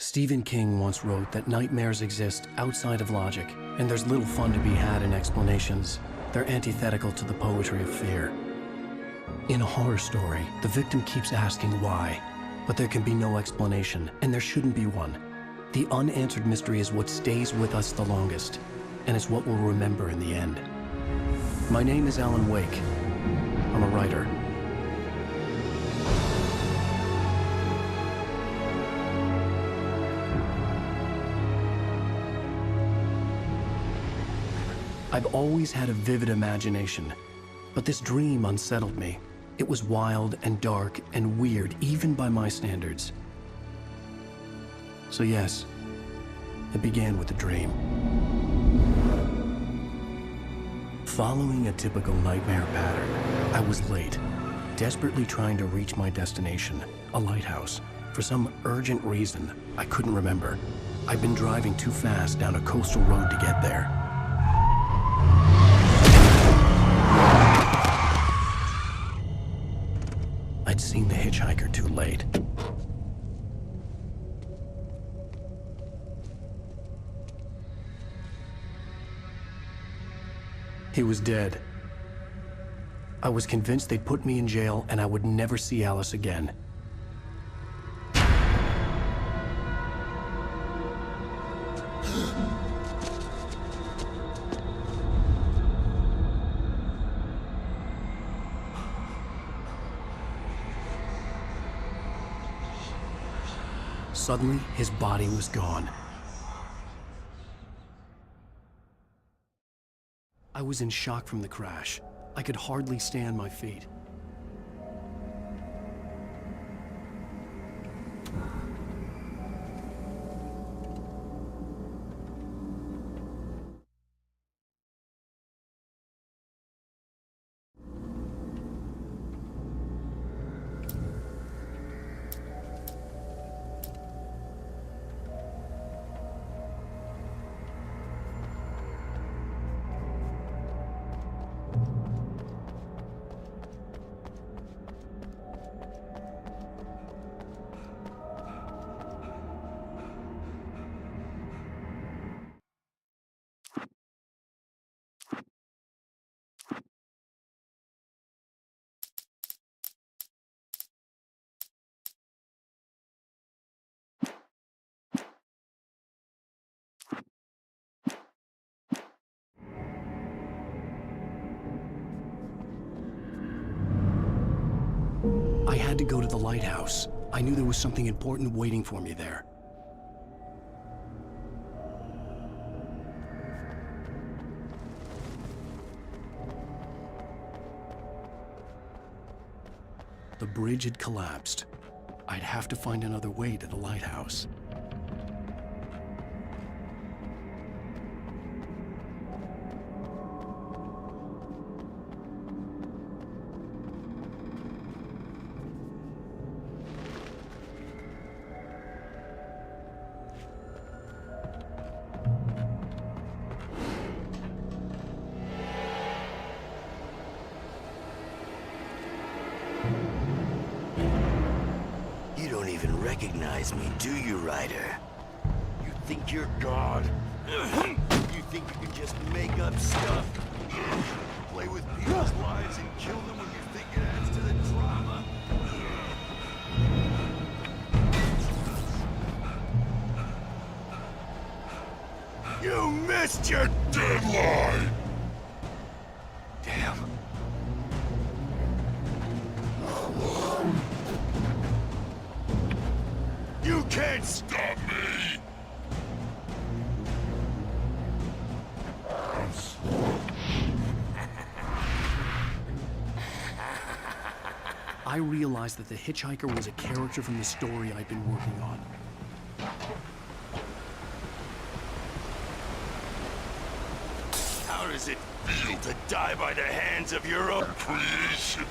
Stephen King once wrote that nightmares exist outside of logic, and there's little fun to be had in explanations. They're antithetical to the poetry of fear. In a horror story, the victim keeps asking why, but there can be no explanation, and there shouldn't be one. The unanswered mystery is what stays with us the longest, and it's what we'll remember in the end. My name is Alan Wake. I'm a writer. I've always had a vivid imagination, but this dream unsettled me. It was wild and dark and weird, even by my standards. So yes, it began with a dream. Following a typical nightmare pattern, I was late, desperately trying to reach my destination, a lighthouse. For some urgent reason, I couldn't remember. I'd been driving too fast down a coastal road to get there. I'd seen the hitchhiker too late. He was dead. I was convinced they'd put me in jail and I would never see Alice again. Suddenly, his body was gone. I was in shock from the crash. I could hardly stay on my feet. I had to go to the lighthouse. I knew there was something important waiting for me there. The bridge had collapsed. I'd have to find another way to the lighthouse. Recognize me, do you, Ryder? You think you're God? You think you can just make up stuff? Play with people's lives and kill them when you think it adds to the drama? You missed your deadline! Damn. You can't stop me! I realized that the hitchhiker was a character from the story I'd been working on. How does it feel to die by the hands of your own creation?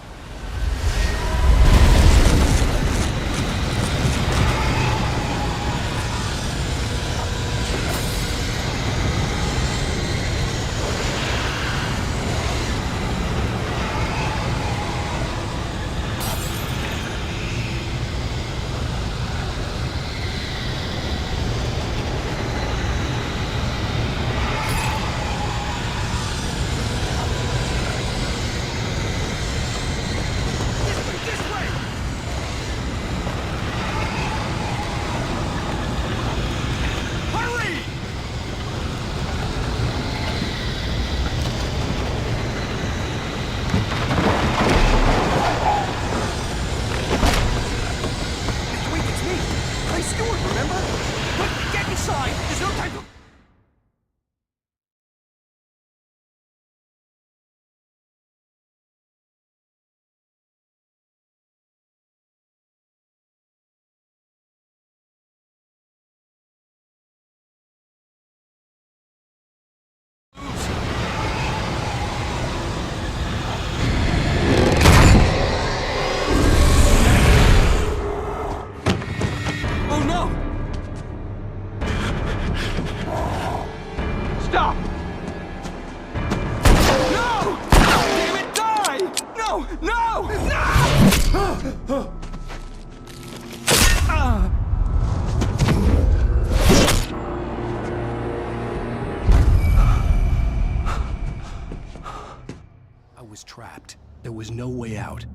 I was trapped. There was no way out.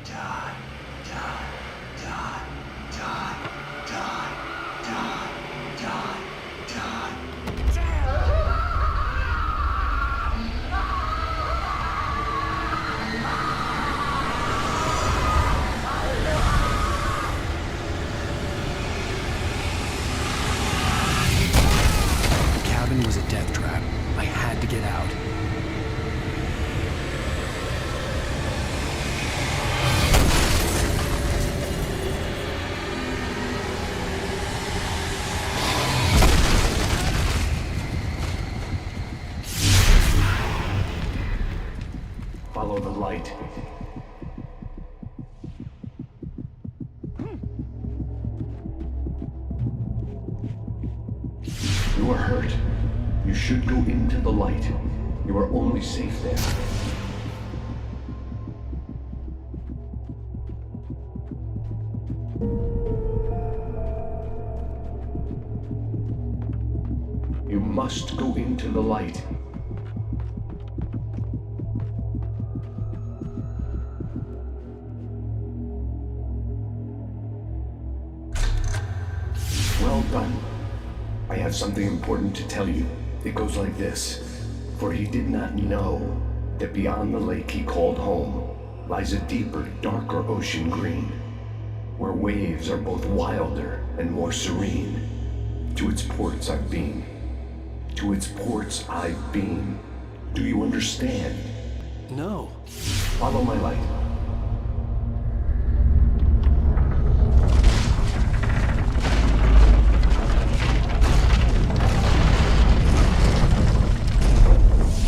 Die, die, die, die, die, die, die, die. The cabin was a death trap. I had to get out. Follow the light. You are hurt. You should go into the light. You are only safe there. You must go into the light. Well done. I have something important to tell you. It goes like this. For he did not know that beyond the lake he called home lies a deeper, darker ocean green, where waves are both wilder and more serene. To its ports I've been. To its ports I've been. Do you understand? No. Follow my light.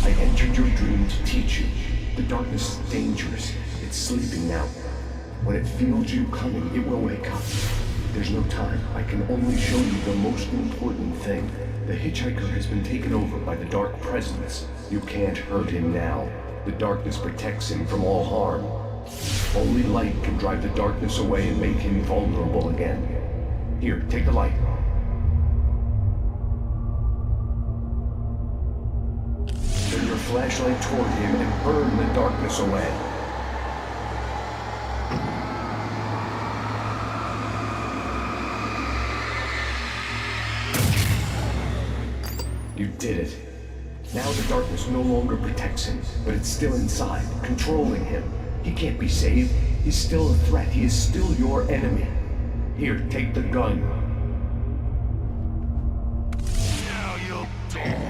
I entered your dream to teach you. The darkness is dangerous. It's sleeping now. When it feels you coming, it will wake up. There's no time. I can only show you the most important thing. The hitchhiker has been taken over by the dark presence. You can't hurt him now. The darkness protects him from all harm. Only light can drive the darkness away and make him vulnerable again. Here, take the light. Turn your flashlight toward him and burn the darkness away. You did it. Now the darkness no longer protects him, but it's still inside, controlling him. He can't be saved. He's still a threat. He is still your enemy. Here, take the gun. Now you'll die.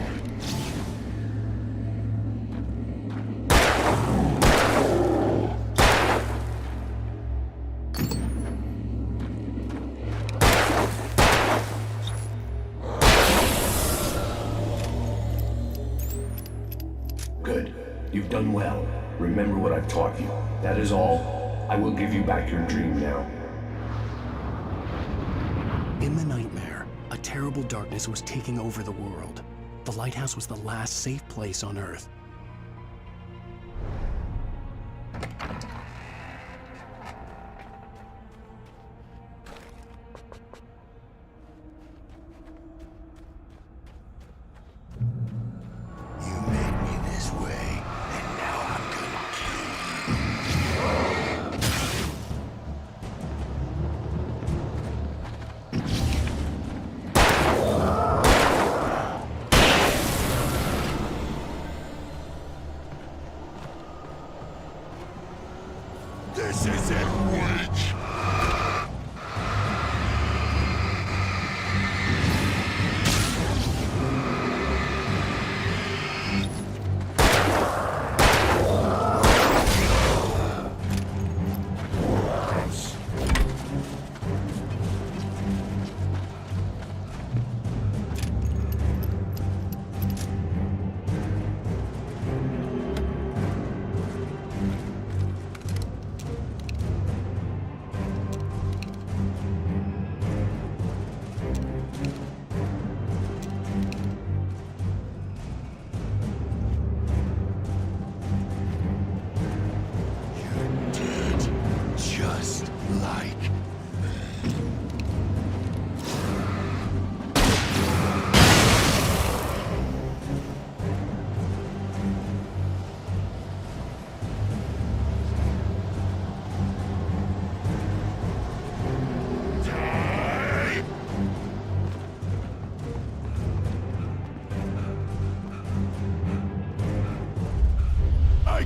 Good. You've done well. Remember what I've taught you. That is all. I will give you back your dream now. In the nightmare, a terrible darkness was taking over the world. The lighthouse was the last safe place on Earth. You made me this way, and now I'm gonna kill you.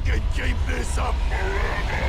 can keep this up forever!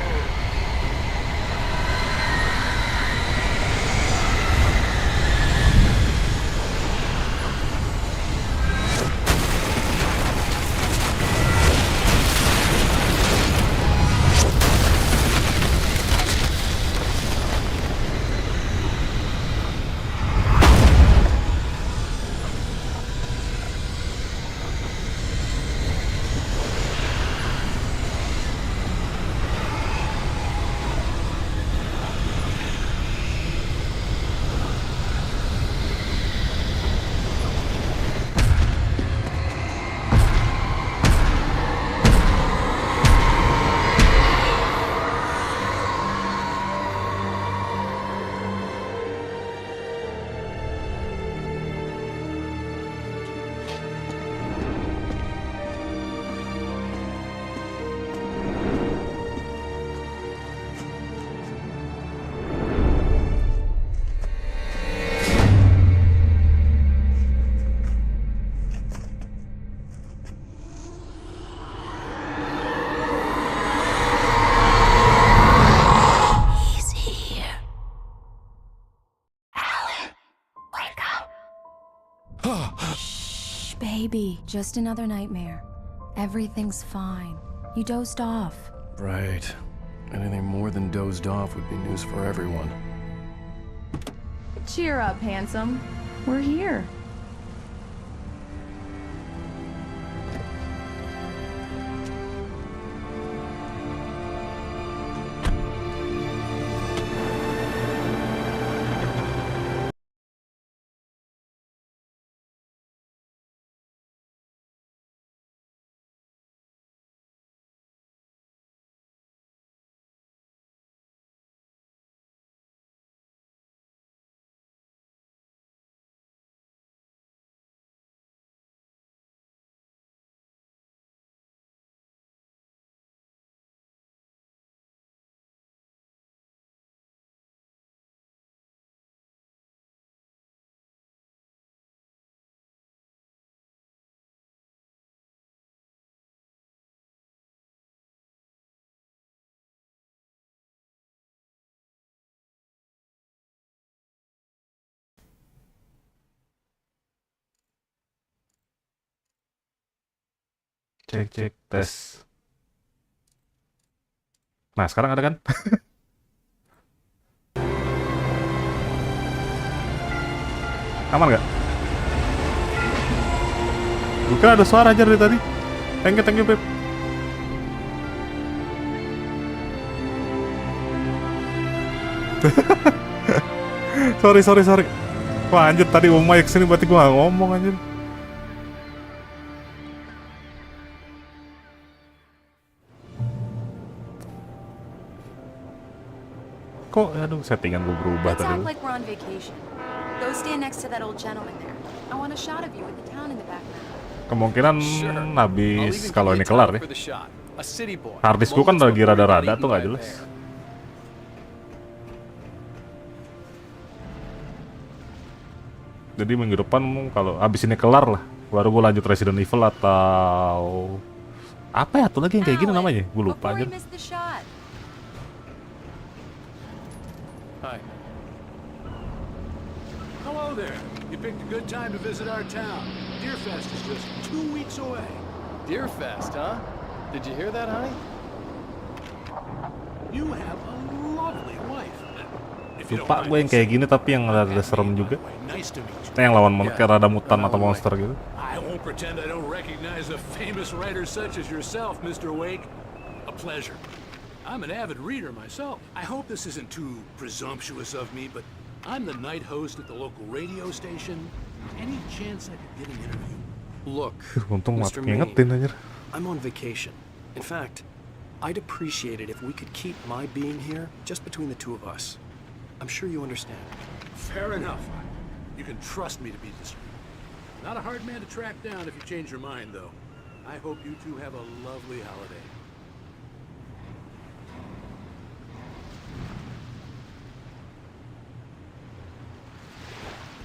Shh, baby. Just another nightmare. Everything's fine. You dozed off. Right. Anything more than dozed off would be news for everyone. Cheer up, handsome. We're here. Cek tes. Nah sekarang ada kan? Aman nggak? Bukan ada suara aja dari tadi. Thank you Beb. sorry. Wah anjir tadi mic sini berarti gua nggak ngomong anjir. Kok aduh settingan gue berubah Let's tadi. act like we're on vacation. Go stand next to that old gentleman there. I want a shot of you with the town in the background. Kemungkinan habis kalau ini kelar ya. Harddisk gue kan lagi rada-rada tuh nggak jelas. Jadi minggu depan kalau habis ini kelar lah, baru gue lanjut Resident Evil atau apa ya tuh lagi yang kayak gini namanya? Gue lupa aja. Hi. Hello there. You picked a good time to visit our town. Deerfest is just 2 weeks away. Deerfest, huh? Did you hear that, honey? You have a lovely wife. If you don't Lupa mind gue yang kayak gini tapi yang rada serem juga. nice to meet you. Yang lawan kayak rada mutan atau monster gitu. I won't pretend I don't recognize a famous writer such as yourself, Mr. Wake. A pleasure. I'm an avid reader myself. I hope this isn't too presumptuous of me, but I'm the night host at the local radio station. Any chance I could get an interview? Look, Untung Mr. ngingetin Maine, anjir. I'm on vacation. In fact, I'd appreciate it if we could keep my being here just between the two of us. I'm sure you understand. Fair enough. You can trust me to be discreet. Not a hard man to track down if you change your mind, though. I hope you two have a lovely holiday.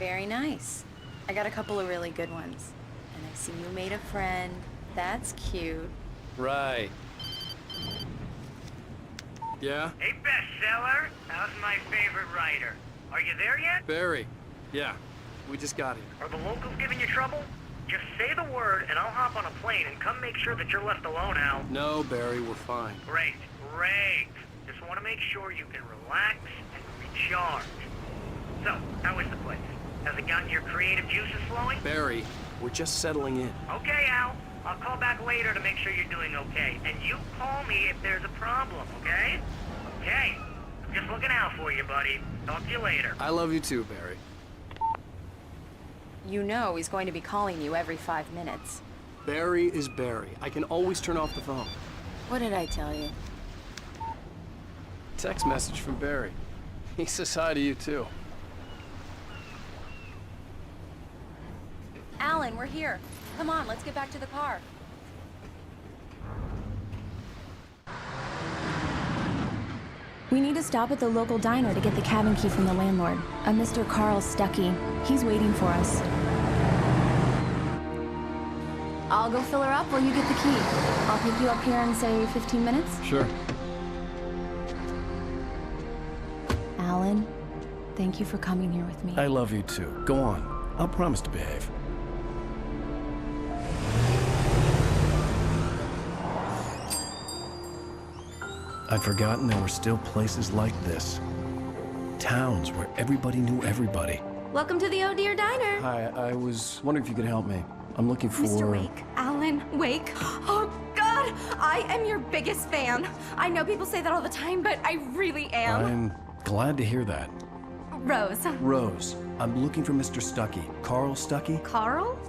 Very nice. I got a couple of really good ones. And I see you made a friend. That's cute. Right. Yeah? Hey, bestseller. How's my favorite writer? Are you there yet? Barry. Yeah. We just got here. Are the locals giving you trouble? Just say the word, and I'll hop on a plane and come make sure that you're left alone, Al. No, Barry, we're fine. Great, great. Just want to make sure you can relax and recharge. So, how is the place? Has it gotten your creative juices flowing? Barry, we're just settling in. Okay, Al. I'll call back later to make sure you're doing okay. And you call me if there's a problem, okay? Okay. I'm just looking out for you, buddy. Talk to you later. I love you too, Barry. You know he's going to be calling you every 5 minutes. Barry is Barry. I can always turn off the phone. What did I tell you? Text message from Barry. He says hi to you too. Alan, we're here. Come on, let's get back to the car. We need to stop at the local diner to get the cabin key from the landlord, a Mr. Carl Stuckey. He's waiting for us. I'll go fill her up while you get the key. I'll pick you up here in, say, 15 minutes? Sure. Alan, thank you for coming here with me. I love you too. Go on. I'll promise to behave. I'd forgotten there were still places like this. Towns where everybody knew everybody. Welcome to the Oh Dear Diner. Hi, I was wondering if you could help me. I'm looking for... Mr. Wake. Alan Wake. Oh, God! I am your biggest fan. I know people say that all the time, but I really am. I'm glad to hear that. Rose. Rose, I'm looking for Mr. Stuckey. Carl Stuckey? Carl?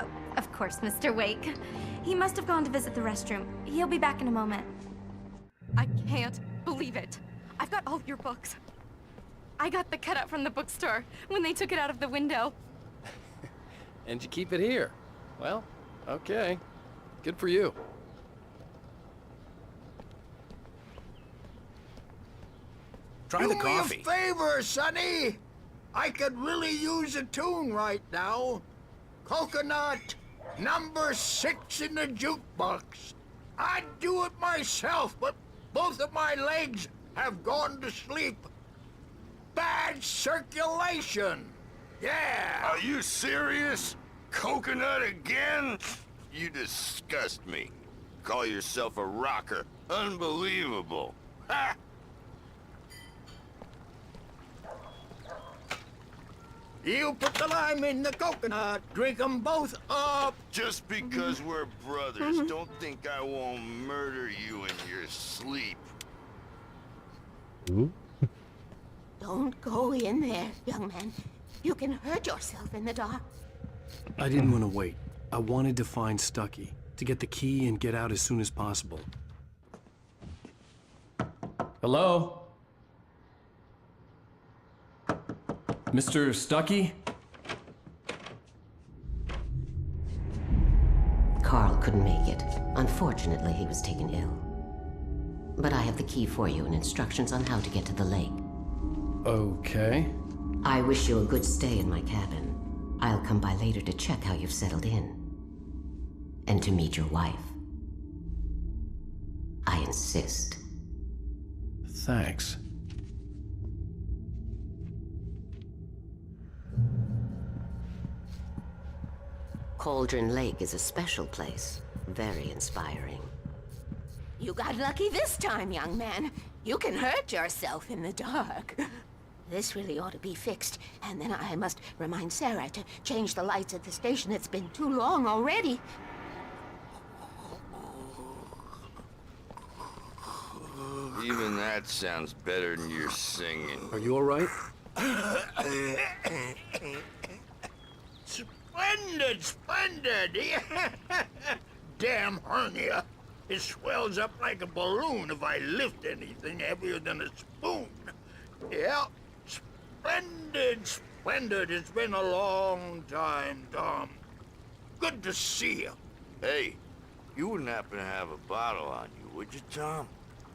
Oh, of course, Mr. Wake. He must have gone to visit the restroom. He'll be back in a moment. I can't believe it. I've got all your books. I got the cutout from the bookstore when they took it out of the window. And you keep it here. Well, okay. Good for you. Try the coffee. Do me a favor, Sonny. I could really use a tune right now. Coconut, number 6 in the jukebox. I'd do it myself, but both of my legs have gone to sleep. Bad circulation. Yeah. Are you serious? Coconut again? You disgust me. Call yourself a rocker. Unbelievable. Ha! You put the lime in the coconut. Drink them both up. Just because we're brothers, don't think I won't murder you in your sleep. Ooh. Don't go in there, young man. You can hurt yourself in the dark. I didn't want to wait. I wanted to find Stuckey, to get the key and get out as soon as possible. Hello? Mr. Stuckey? Carl couldn't make it. Unfortunately, he was taken ill. But I have the key for you and instructions on how to get to the lake. Okay. I wish you a good stay in my cabin. I'll come by later to check how you've settled in. And to meet your wife. I insist. Thanks. Cauldron Lake is a special place. Very inspiring. You got lucky this time, young man. You can hurt yourself in the dark. This really ought to be fixed, and then I must remind Sarah to change the lights at the station. It's been too long already. Even that sounds better than your singing. Are you all right? Splendid, splendid! Damn hernia. It swells up like a balloon if I lift anything heavier than a spoon. Yeah, splendid, splendid. It's been a long time, Tom. Good to see you. Hey, you wouldn't happen to have a bottle on you, would you, Tom?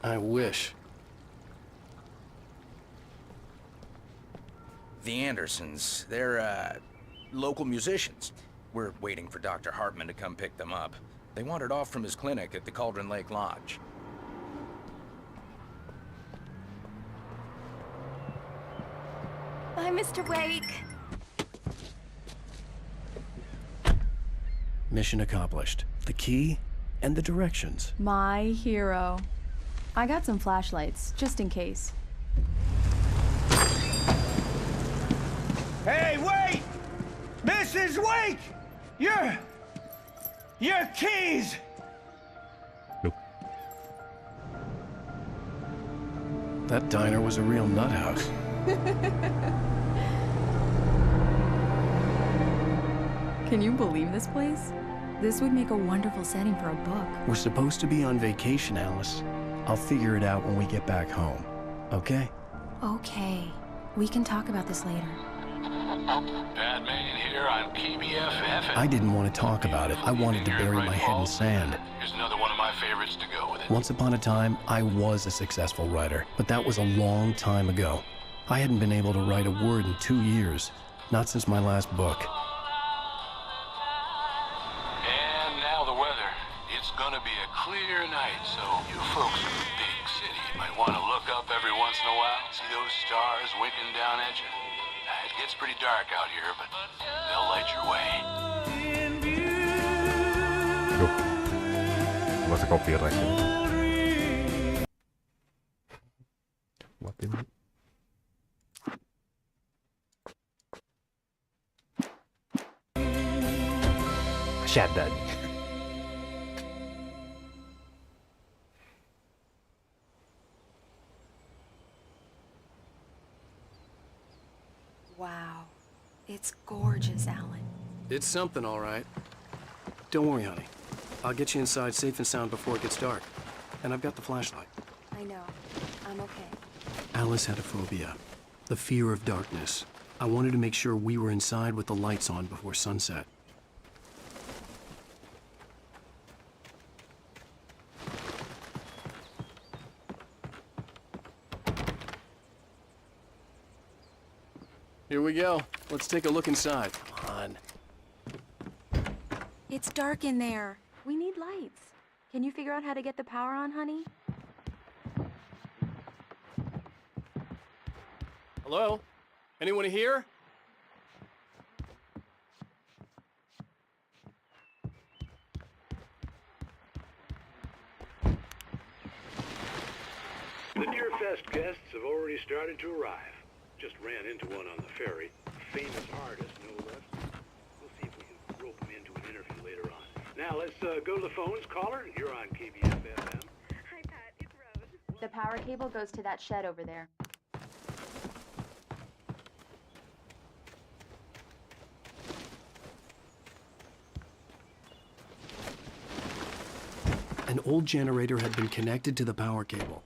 I wish. The Andersons, they're, local musicians. We're waiting for Dr. Hartman to come pick them up. They wandered off from his clinic at the Cauldron Lake Lodge. Mr. Wake. Mission accomplished. The key and the directions. My hero. I got some flashlights, just in case. Hey, wait! Mrs. Wake! Your keys! That diner was a real nut house. Can you believe this place? This would make a wonderful setting for a book. We're supposed to be on vacation, Alice. I'll figure it out when we get back home. Okay? Okay. We can talk about this later. Batman here on KBFF. I didn't want to talk about it. I wanted to bury my head in sand. Here's another one of my favorites to go with it. Once upon a time, I was a successful writer, but that was a long time ago. I hadn't been able to write a word in 2 years, not since my last book. And now the weather. It's gonna be a clear night, so you folks in the big city might want to look up every once in a while, see those stars winking down at you. It gets pretty dark out here, but they'll light your way. Duh, masih copyright ini. Buat ini. Shaddad. Wow. It's gorgeous, Alan. It's something, all right. Don't worry, honey. I'll get you inside safe and sound before it gets dark. And I've got the flashlight. I know. I'm okay. Alice had a phobia. The fear of darkness. I wanted to make sure we were inside with the lights on before sunset. Here we go. Let's take a look inside. Come on. It's dark in there. We need lights. Can you figure out how to get the power on, honey? Hello? Anyone here? The Deerfest guests have already started to arrive. Just ran into one on the ferry. Famous artist, no less. We'll see if we can rope him into an interview later on. Now, let's go to the phones. Caller, you're on KBFFM. Hi, Pat. It's Rose. The power cable goes to that shed over there. An old generator had been connected to the power cable.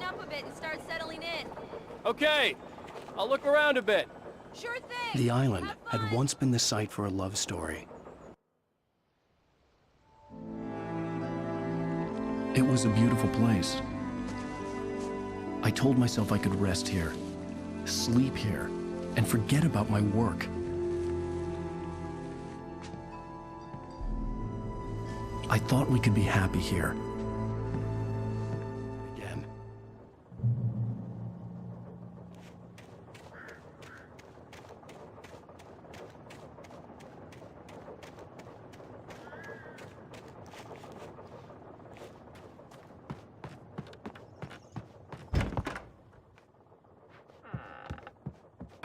Up a bit and start settling in. Okay, I'll look around a bit. Sure thing. The island had once been the site for a love story. It was a beautiful place. I told myself I could rest here, sleep here, and forget about my work. I thought we could be happy here.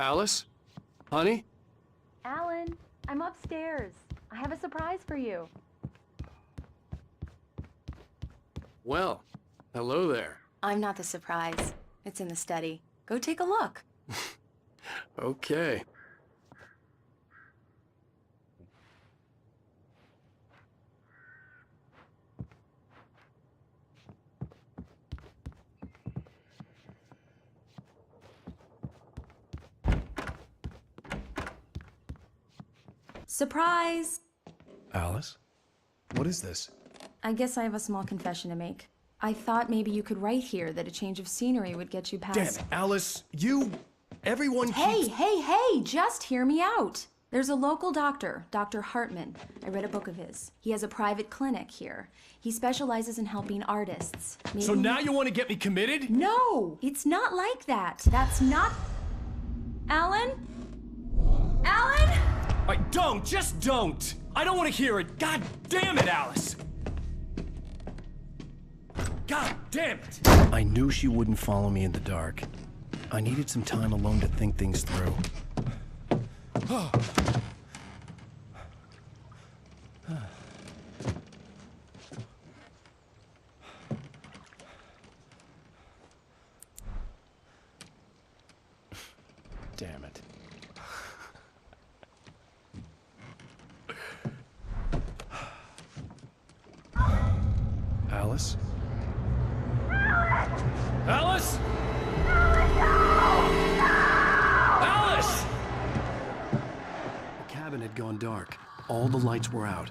Alice? Honey? Alan, I'm upstairs. I have a surprise for you. Well, hello there. I'm not the surprise. It's in the study. Go take a look. Okay. Surprise! Alice? What is this? I guess I have a small confession to make. I thought maybe you could write here that a change of scenery would get you past... Damn it, Alice, you... Everyone Hey, hey, just hear me out. There's a local doctor, Dr. Hartman. I read a book of his. He has a private clinic here. He specializes in helping artists. Maybe So now you want to get me committed? No, it's not like that. That's not... Alan? Alan? Just don't! I don't want to hear it! God damn it, Alice! God damn it! I knew she wouldn't follow me in the dark. I needed some time alone to think things through. Damn it. Alice? Alice? Alice! The cabin had gone dark. All the lights were out.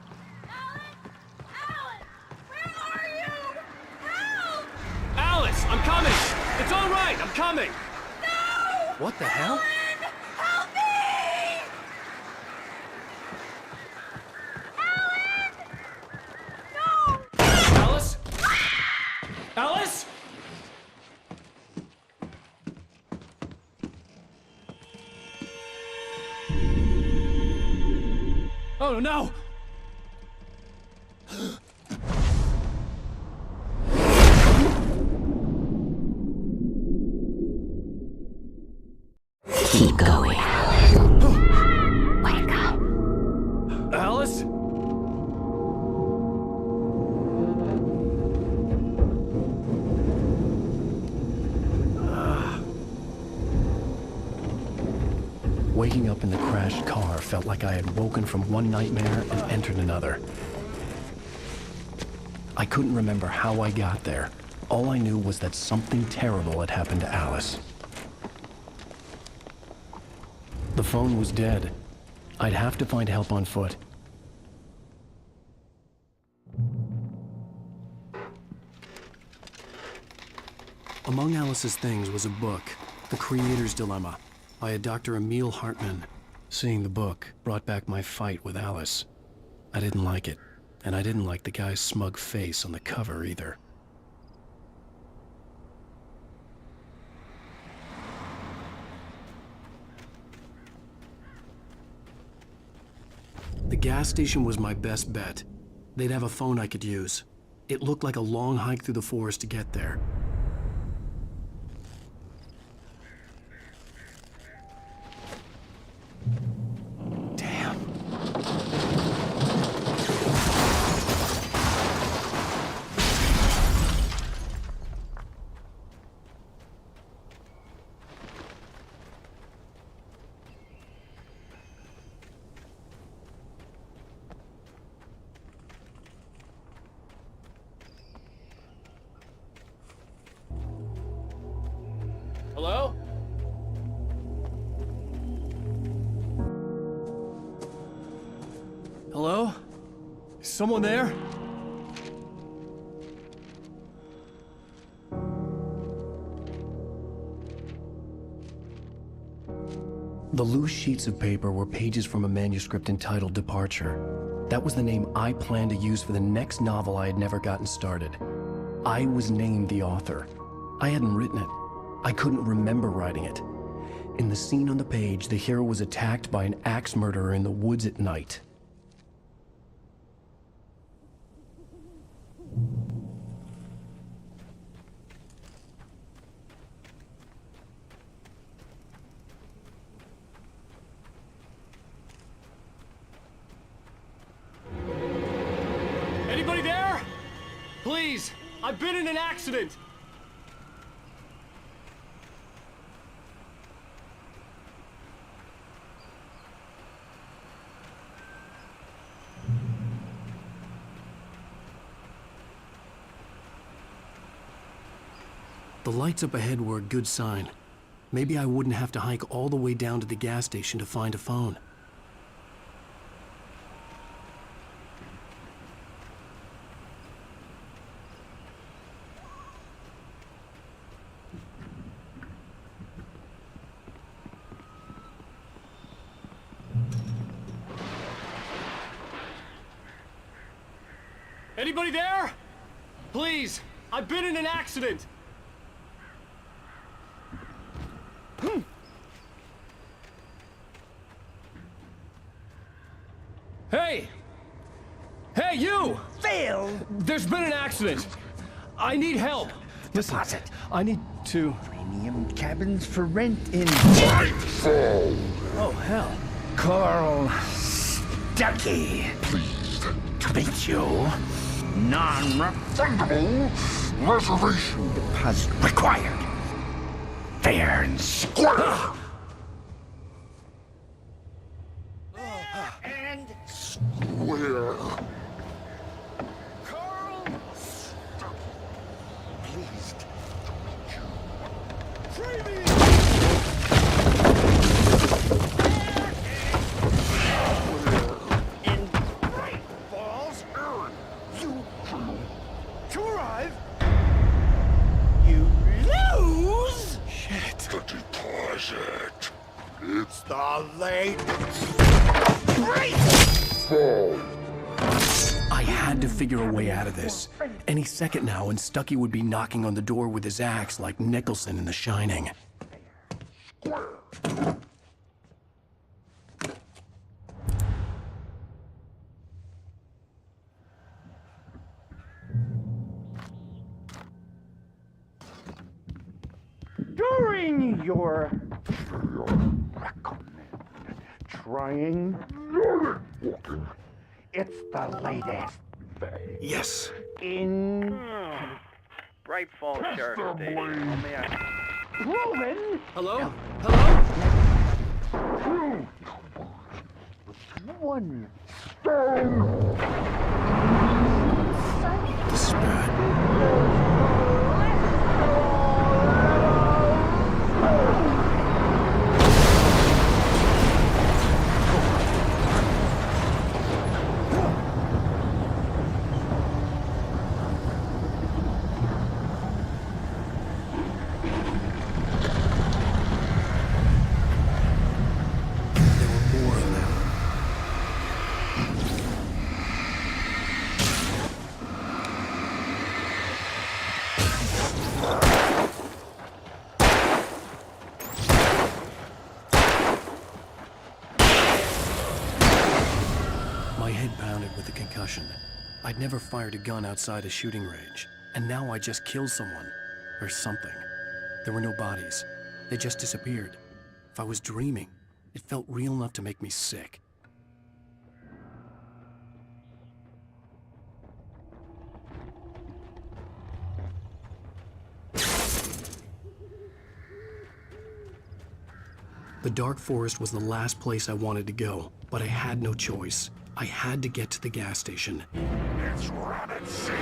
Alice, I'm coming! It's all right, I'm coming! What the hell? Help me! Alice? Alice? Oh no! Keep going. Wake up. Alice? Waking up in the crashed car felt like I had woken from one nightmare and entered another. I couldn't remember how I got there. All I knew was that something terrible had happened to Alice. The phone was dead. I'd have to find help on foot. Among Alice's things was a book, The Creator's Dilemma, by a Dr. Emil Hartman. Seeing the book brought back my fight with Alice. I didn't like it, and I didn't like the guy's smug face on the cover either. The gas station was my best bet. They'd have a phone I could use. It looked like a long hike through the forest to get there. Damn. Hello? Hello? Is someone there? The loose sheets of paper were pages from a manuscript entitled Departure. That was the name I planned to use for the next novel I had never gotten started. I was named the author. I hadn't written it. I couldn't remember writing it. In the scene on the page, the hero was attacked by an axe murderer in the woods at night. Anybody there? Please, I've been in an accident. The lights up ahead were a good sign. Maybe I wouldn't have to hike all the way down to the gas station to find a phone. Anybody there? Please, I've been in an accident. Hey! Hey, you! Phil! There's been an accident. I need help. Deposit. I need to... Premium cabins for rent in... Oh, hell. Carl Stuckey. Pleased to meet you. Non-refundable reservation deposit required. Fair and square. And square. Carl Stuckey. Pleased to meet you. In Great Falls, Erin, you criminal. To arrive, you lose. Shit. The deposit. It's the late Great Fall. I had to figure a way out of this. Any second now, and Stuckey would be knocking on the door with his axe like Nicholson in The Shining. During your recommend trying walking, it's the latest phase. Yes. In Bright Falls Sheriff Station. May I... Roman. Hello? Hello? One stone. This is bad. My head pounded with the concussion. I'd never fired a gun outside a shooting range, and now I just killed someone. Or something. There were no bodies. They just disappeared. If I was dreaming, it felt real enough to make me sick. The dark forest was the last place I wanted to go, but I had no choice. I had to get to the gas station. It's rabbit season.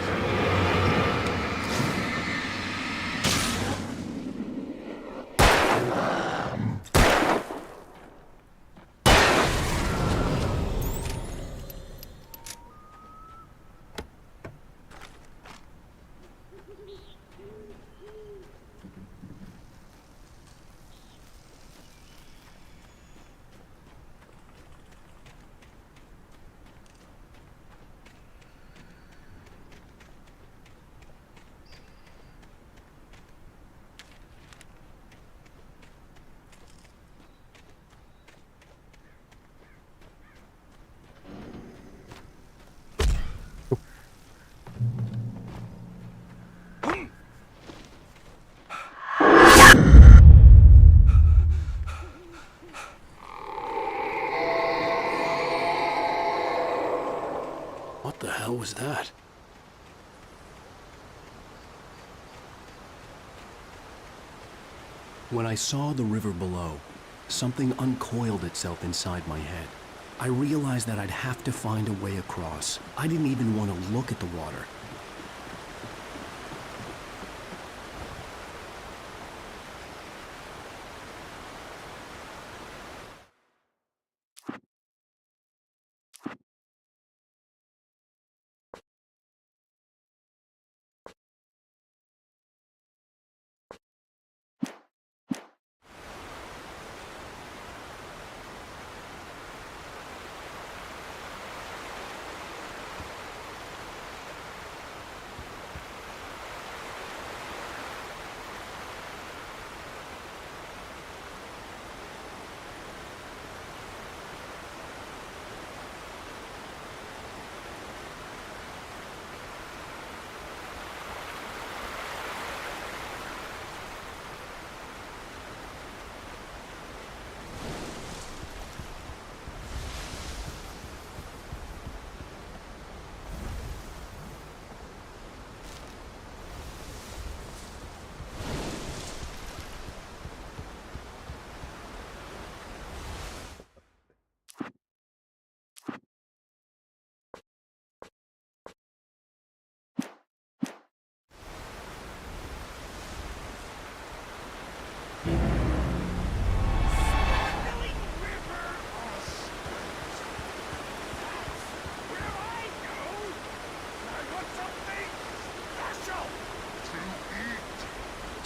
What the hell was that? When I saw the river below, something uncoiled itself inside my head. I realized that I'd have to find a way across. I didn't even want to look at the water.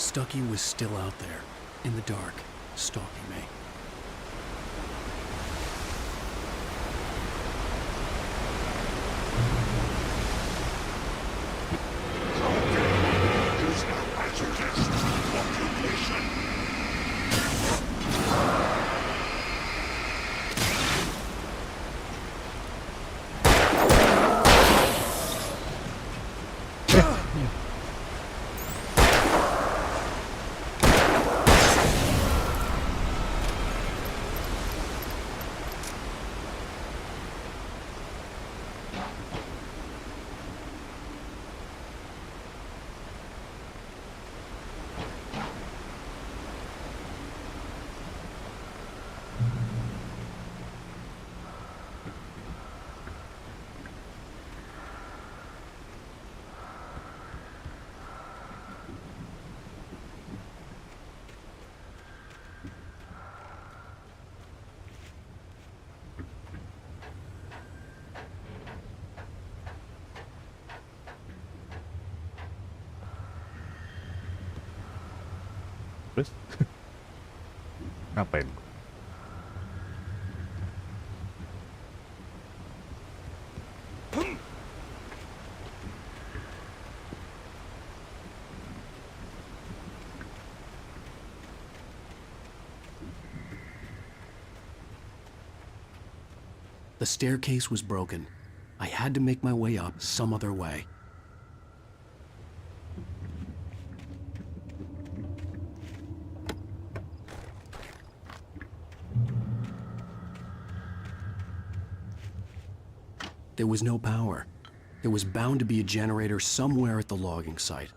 Stucky was still out there, in the dark, stalking me. Terus? Ngapain? The staircase was broken. I had to make my way up some other way. There was no power. There was bound to be a generator somewhere at the logging site.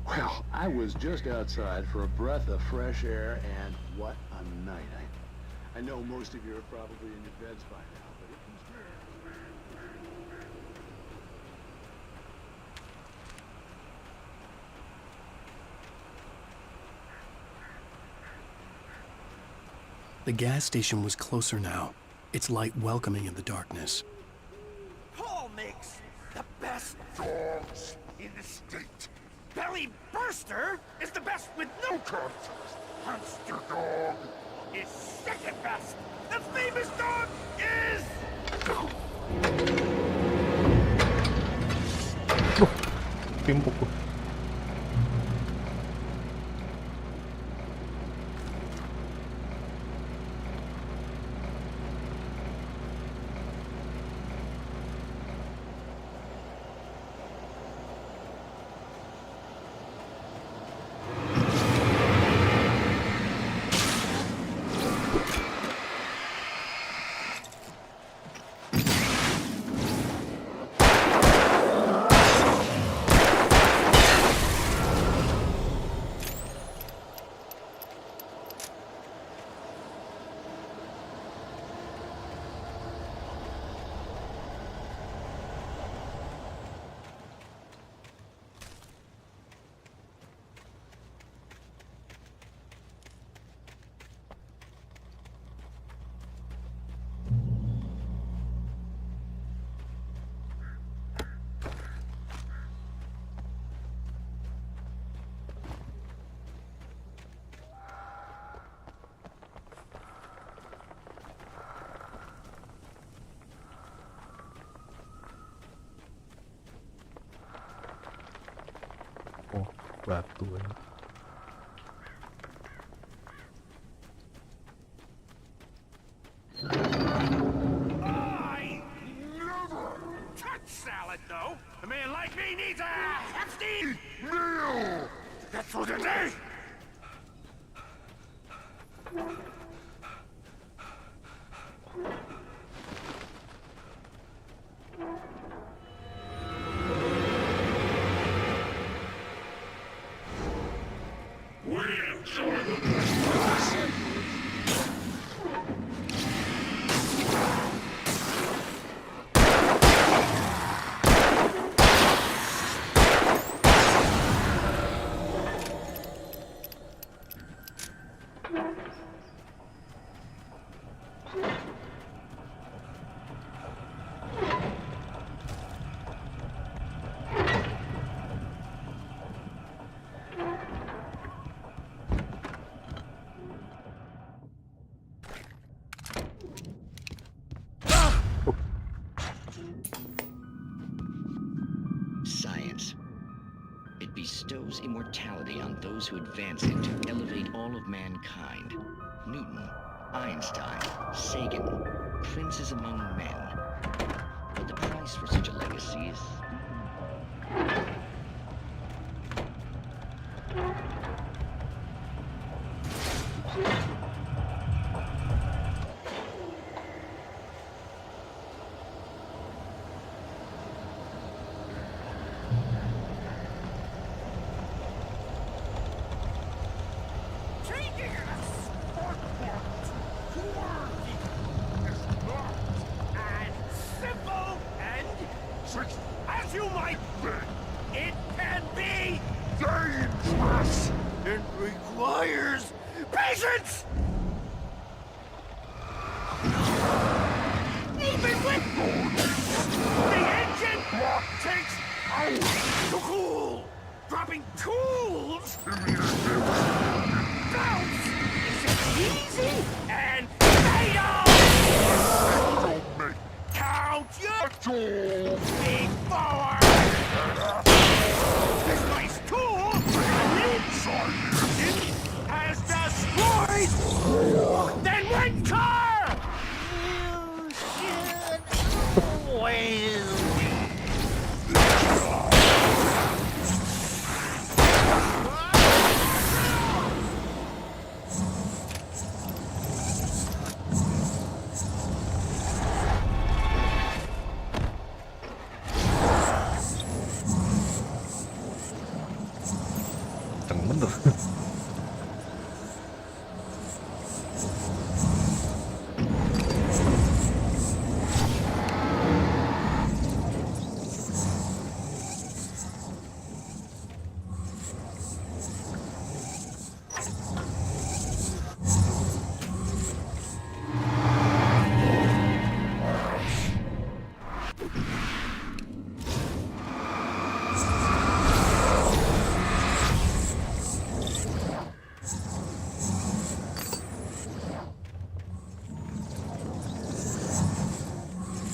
Well, I was just outside for a breath of fresh air, and what a night. I know most of you are probably in your beds by now, but it was The gas station was closer now, its light welcoming in the darkness. Paul makes the best dogs in the state. Belly burster is the best with no cuts. Monster dog is second best. The famous dog is... Timpuk gua. Oh, batu ya. I never touch salad, though. A man like me needs a hefty meal. That's for today. Science. It bestows immortality on those who advance it to elevate all of mankind. Newton, Einstein, Sagan, princes among men. But the price for such a legacy is... As you might think, it can be dangerous. It requires patience. Even with the engine takes hours to cool. Dropping tools bounce is easy and fatal. Count your tools before this nice tool has destroyed then one car. You should always Bener.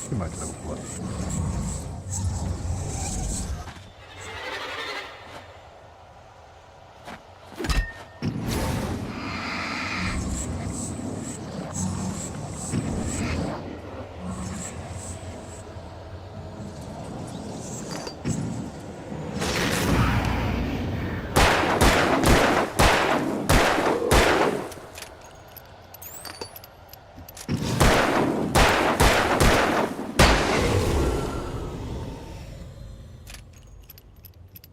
Gimana cara keluar?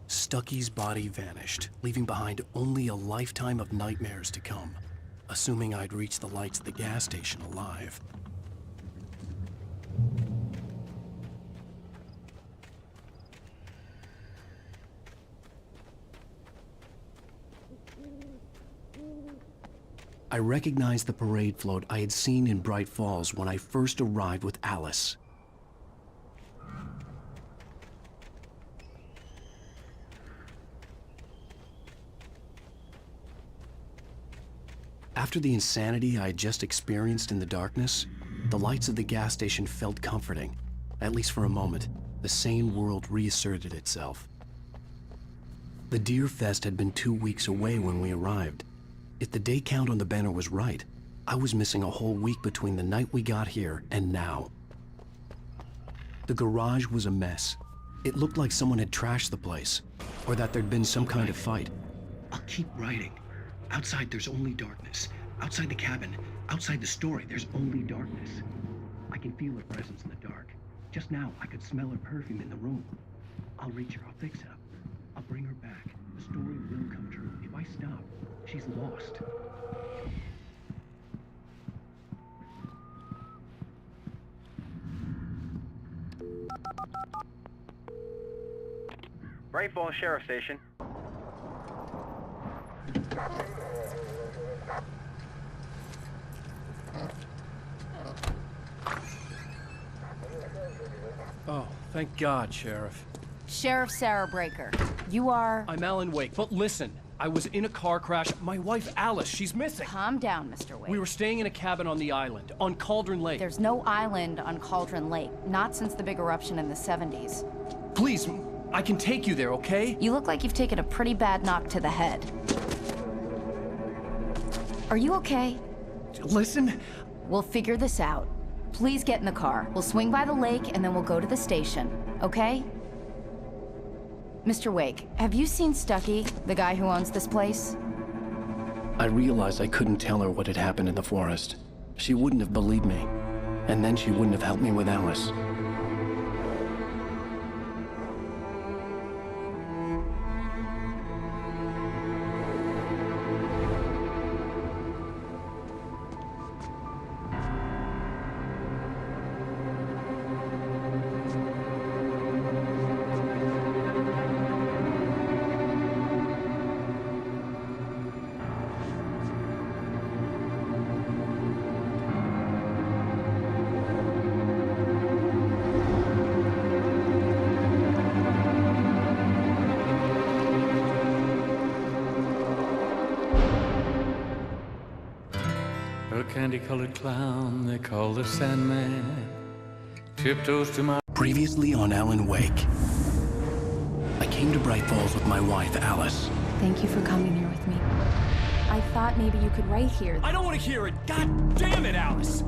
Stucky's body vanished, leaving behind only a lifetime of nightmares to come, assuming I'd reached the lights at the gas station alive. I recognized the parade float I had seen in Bright Falls when I first arrived with Alice. After the insanity I had just experienced in the darkness, the lights of the gas station felt comforting. At least for a moment, the sane world reasserted itself. The Deer Fest had been 2 weeks away when we arrived. If the day count on the banner was right, I was missing a whole week between the night we got here and now. The garage was a mess. It looked like someone had trashed the place, or that there'd been some kind of fight. I'll keep writing. Outside, there's only darkness. Outside the cabin, outside the story, there's only darkness. I can feel her presence in the dark. Just now, I could smell her perfume in the room. I'll reach her, I'll fix it up. I'll bring her back. The story will come true. If I stop, she's lost. Bright Falls Sheriff Station. Oh, thank God, Sheriff. Sheriff Sarah Breaker. You are... I'm Alan Wake, but listen. I was in a car crash. My wife, Alice, she's missing. Calm down, Mr. Wake. We were staying in a cabin on the island, on Cauldron Lake. There's no island on Cauldron Lake. Not since the big eruption in the 70s. Please, I can take you there, okay? You look like you've taken a pretty bad knock to the head. Are you okay? Listen. We'll figure this out. Please get in the car. We'll swing by the lake and then we'll go to the station, okay? Mr. Wake, have you seen Stucky, the guy who owns this place? I realized I couldn't tell her what had happened in the forest. She wouldn't have believed me, and then she wouldn't have helped me with Alice. A candy-colored clown they call the Sandman tiptoes to my... Previously on Alan Wake. I came to Bright Falls with my wife, Alice. Thank you for coming here with me. I thought maybe you could write here. I don't want to hear it! God damn it, Alice!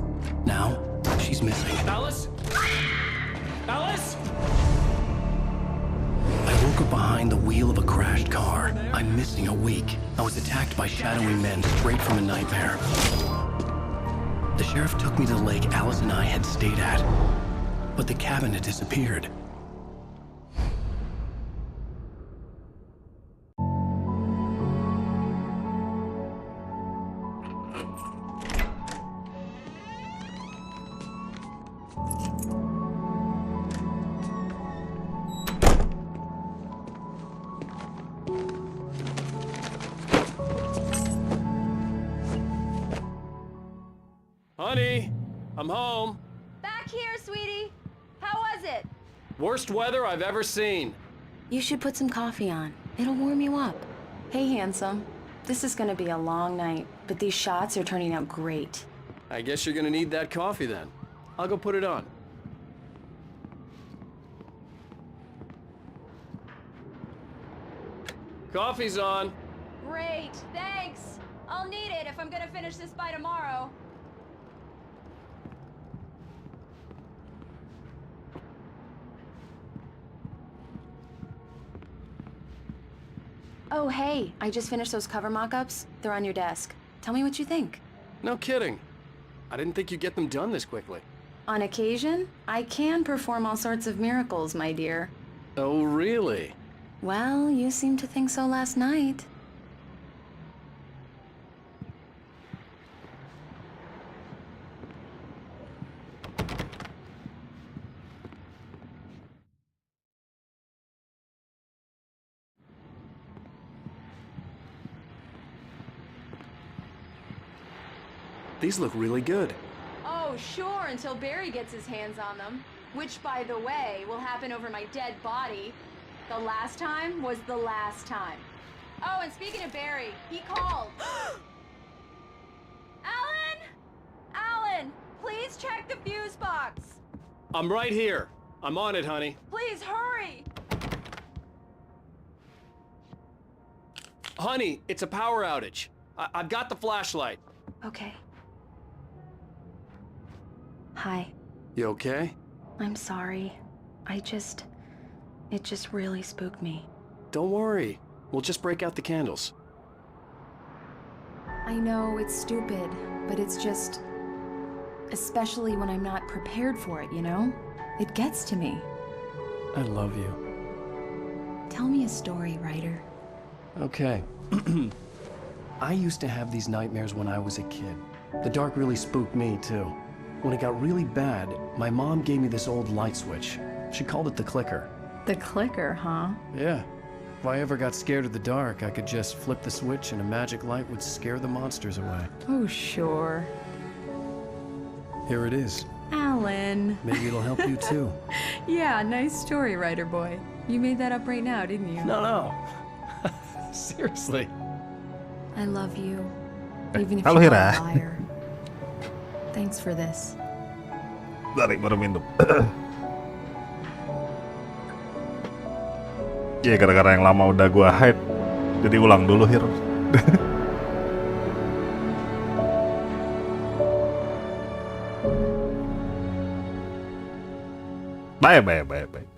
Now, she's missing. Alice? Alice? I woke up behind the wheel of a crashed car. I'm missing a week. I was attacked by shadowy men straight from a nightmare. The sheriff took me to the lake Alice and I had stayed at, but the cabin had disappeared. Honey, I'm home. Back here, sweetie. How was it? Worst weather I've ever seen. You should put some coffee on. It'll warm you up. Hey, handsome. This is gonna be a long night, but these shots are turning out great. I guess you're gonna need that coffee then. I'll go put it on. Coffee's on. Great, thanks. I'll need it if I'm gonna finish this by tomorrow. Oh, hey, I just finished those cover mock-ups. They're on your desk. Tell me what you think. No kidding. I didn't think you'd get them done this quickly. On occasion, I can perform all sorts of miracles, my dear. Oh, really? Well, you seemed to think so last night. These look really good. Oh, sure, until Barry gets his hands on them. Which, by the way, will happen over my dead body. The last time was the last time. Oh, and speaking of Barry, he called. Alan! Alan, please check the fuse box. I'm right here. I'm on it, honey. Please hurry. Honey, it's a power outage. I've got the flashlight. Okay. Hi. You okay? I'm sorry. It just really spooked me. Don't worry. We'll just break out the candles. I know it's stupid, but it's just... especially when I'm not prepared for it, you know? It gets to me. I love you. Tell me a story, writer. Okay. I used to have these nightmares when I was a kid. The dark really spooked me, too. When it got really bad, my mom gave me this old light switch. She called it the clicker. The clicker, huh? Yeah. If I ever got scared of the dark, I could just flip the switch and a magic light would scare the monsters away. Oh, sure. Here it is. Alan. Maybe it'll help you, too. Yeah, nice story, writer boy. You made that up right now, didn't you? No. Seriously. I love you. Even if Halo, you're Hira. a liar. Thanks for this. Dari baru minum. Ya gara-gara yang lama udah gua hide, jadi ulang dulu Hir. Baik.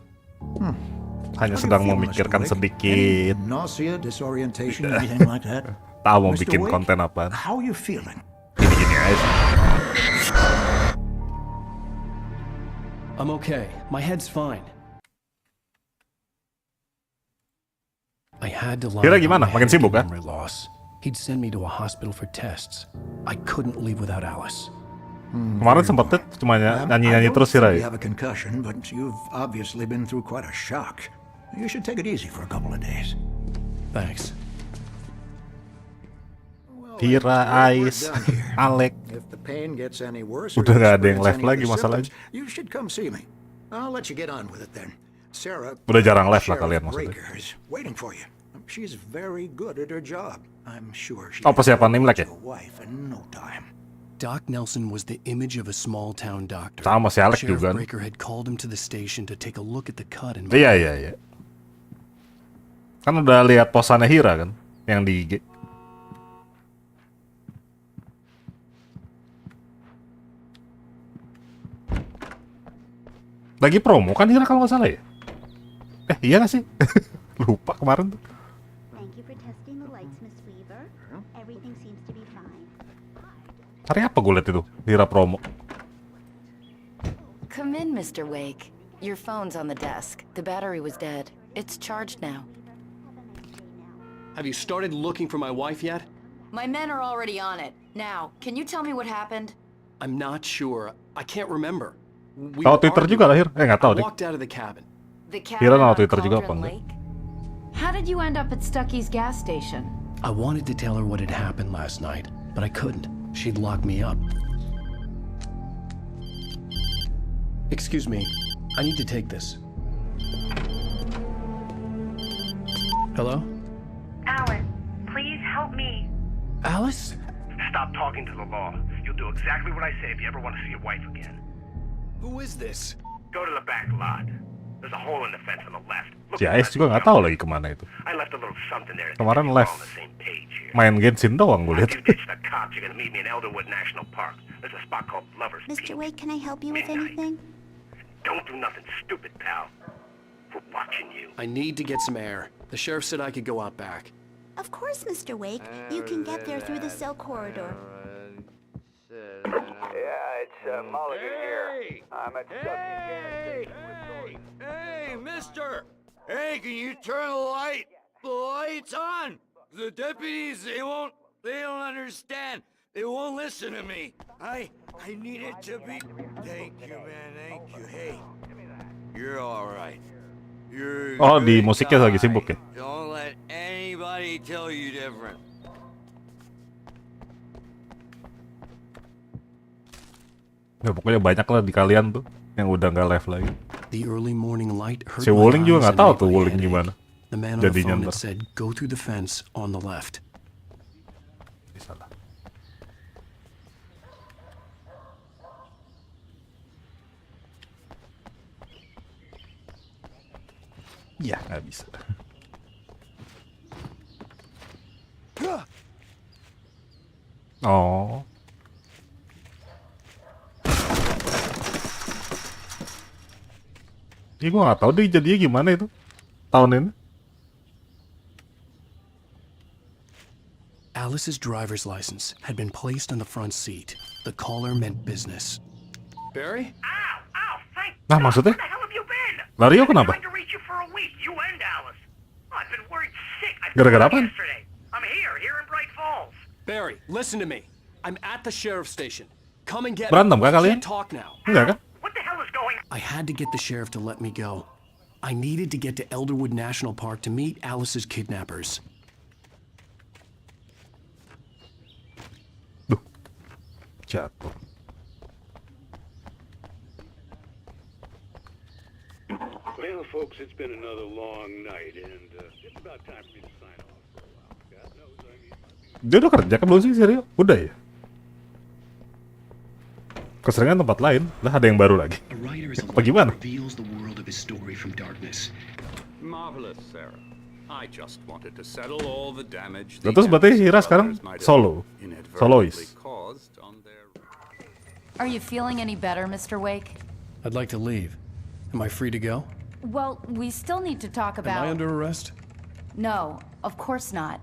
Hanya sedang memikirkan sedikit. Nausea, disorientation, anything like that? Tahu mau Mr. bikin Wake, konten apa? How are you feeling? Gini aja. I'm okay. My head's fine. I had to lie Kira about gimana? my Makin head sibuk, kan? memory loss. He'd send me to a hospital for tests. I couldn't leave without Alice. Kemarin sempet cuma nyanyi-nyanyi terus sih, Ray. You have a concussion, but you've obviously been through quite a shock. You should take it easy for a couple of days. Thanks. Hira, Ais, Alek. If the pain gets any worse, Udah or nggak ada yang experience live any lagi of the masalahnya. symptoms, you should come see me. I'll let you get on with it then. Sarah, Udah jarang live lah Sheriff kalian maksudnya. Breaker is waiting for you. She's very good at her job. I'm sure she Oh, persiapan Imlek ya? a wife in no time. Doc Nelson was the image of a small-town doctor. Sama si Alec Sheriff juga. Breaker had called him to the station to take a look at the cut and... Iya. Kan udah lihat posannya Hira kan, yang di IG. Lagi promo kan Hira kalau nggak salah ya? Iya nggak sih? Lupa kemarin tuh. Thank you for testing the lights, Miss Weaver. Everything seems to be fine. Hari apa gue liat itu? Hira promo. Come in, Mr. Wake. Your phone's on the desk. The battery was dead. It's charged now. Have you started looking for my wife yet? My men are already on it. Now, can you tell me what happened? I'm not sure. I can't remember. We Tahu were Twitter arguing. juga lah Hir. Nggak tahu I deh. walked out of the cabin. The Hira cabin tahu on Twitter juga apa Cauldron enggak? Lake? How did you end up at Stucky's gas station? I wanted to tell her what had happened last night, but I couldn't. She'd lock me up. Excuse me. I need to take this. Hello? Alan, please help me. Alice? Stop talking to the law. You'll do exactly what I say if you ever want to see your wife again. Who is this? Go to the back lot. There's a hole in the fence on the left. Look Si Ais juga nggak tahu lagi kemana itu. I left a little something there. Kemarin We're all live on the same page here. main Genshin doang gue lihat. After you ditch the cops, you're gonna meet me in Elderwood National Park. There's a spot called Lover's Mr. Peak. Wake, can I help you with anything? Don't do nothing stupid, pal. We're watching you. I need to get some air. The sheriff said I could go out back. Of course, Mr. Wake. You can get there through the cell corridor. Yeah, it's Mulligan here. I'm at Hey, mister! Hey, can you turn the lights on? The deputies, they don't understand. They won't listen to me. I need it to be... Thank you, man, thank you. Hey, you're all right. You're a Oh, di good musiknya lagi guy. sibuk ya? Don't let anybody tell you different. Ya pokoknya banyak lah di kalian tuh yang udah nggak live lagi. The early morning light hurt Si my Wuling juga eyes nggak and tahu made tuh my Wuling head ache. gimana. The man on the Jadinya phone ntar. had said, "Go through the fence on the left." Salah. Ya nggak bisa. Oh. Ini gue nggak tahu deh jadinya gimana itu tahun ini. Alice's driver's license had been placed on the front seat. The caller meant business. Barry? Nah maksudnya? Where the hell have you been? Lario I've been kenapa? trying to reach you for a week, you and Alice. Oh, I've been worried sick. I Gara-gara phoned apaan? yesterday. I'm here in Bright Falls. Barry, listen to me. I'm at the sheriff's station. Come and get Berantem me. kah kalian? Can't talk now. Enggak kan? What the hell is going on? I had to get the sheriff to let me go. I needed to get to Elderwood National Park to meet Alice's kidnappers. Jatuh. Well, folks, it's been another long night, and it's about time for me to sign off for a while. God knows I mean... Dia udah kerja kan belum sih serius? Udah ya? Keseringan tempat lain, lah ada yang baru lagi. Apa gimana? Reveals the world of his story from darkness. Marvelous, Sarah. I just wanted to settle all the damage. Terus berarti Hira sekarang solo, solois. Are you feeling any better, Mr. Wake? I'd like to leave. Am I free to go? Well, we still need to talk about... Am I under arrest? No, of course not.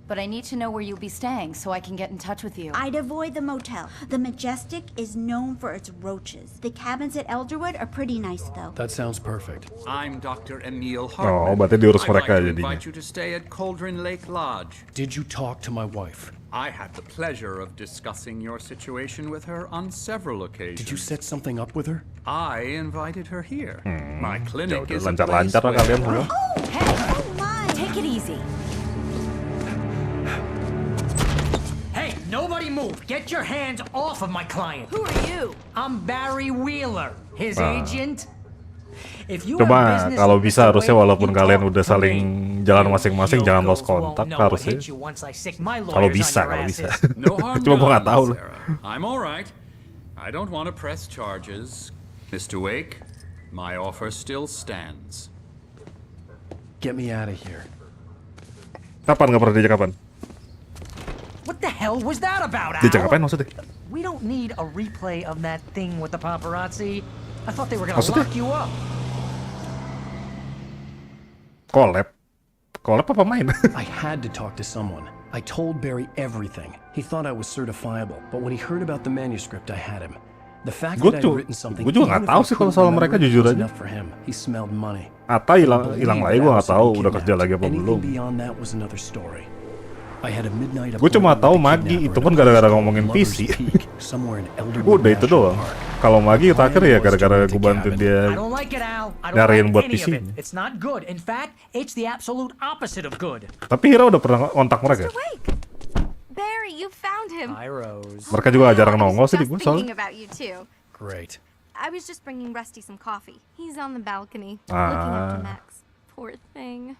But I need to know where you'll be staying so I can get in touch with you. I'd avoid the motel. The Majestic is known for its roaches. The cabins at Elderwood are pretty nice, though. That sounds perfect. I'm Dr. Emil Oh, Hartman. berarti diurus I'd like mereka to jadinya. invite you to stay at Cauldron Lake Lodge. Did you talk to my wife? I had the pleasure of discussing your situation with her on several occasions. Did you set something up with her? I invited her here. My clinic Ya is udah, a place lancar-lancar lah kalian semua. where... Take it easy. Hey, nobody move! Get your hands off of my client! Who are you? I'm Barry Wheeler, his agent. If you have Coba business kalau with bisa Mr. harusnya Wake, walaupun you kalian talk udah to saling me. jalan masing-masing jangan lost Girls won't kontak know what harusnya. hit you once I sick my Kalau lawyers bisa, on your kalau bisa. asses. No harm Cuma gua nggak done, tahu. Sarah. I'm all right. I don't want to press charges. Mr. Wake, my offer still stands. Get me out of here. Kapan nggak pernah diajak kapan? What the hell was that about, Al? Diajak kapan maksudnya? We don't need a replay of that thing with the paparazzi. I thought they were gonna Maksudnya? lock you up. Collab? Collab apa main? I had to talk to someone. I told Barry everything. He thought I was certifiable, but when he heard about the manuscript, I had him. The fact that I'd written something, Gue juga nggak tahu sih kalau soal mereka jujur aja. enough for him. He smelled money. Ata hilang lagi gue nggak tahu udah kerja lagi apa Anything belum. beyond that was another story. I had a midnight Gue cuma appointment tahu with the Magi kidnapper itu at pun a gara-gara place ngomongin called Lover's PC. Peak, somewhere in Elderwood Udah itu National doang. Park. Kalau Magi terakhir ya Plan was gara-gara to gue rent a bantuin cabin. dia I don't like it, Al. I don't nyariin like buat any of it. PC-nya. It's not good. In fact, it's the absolute opposite of good. Tapi Hira udah pernah kontak mereka. Barry, you found him. Hi, Rose. Mereka juga jarang nongol sih di Just gue thinking soalnya. about you too. Great. I was just bringing Rusty some coffee. He's on the balcony, Ah. looking after Max. Poor thing.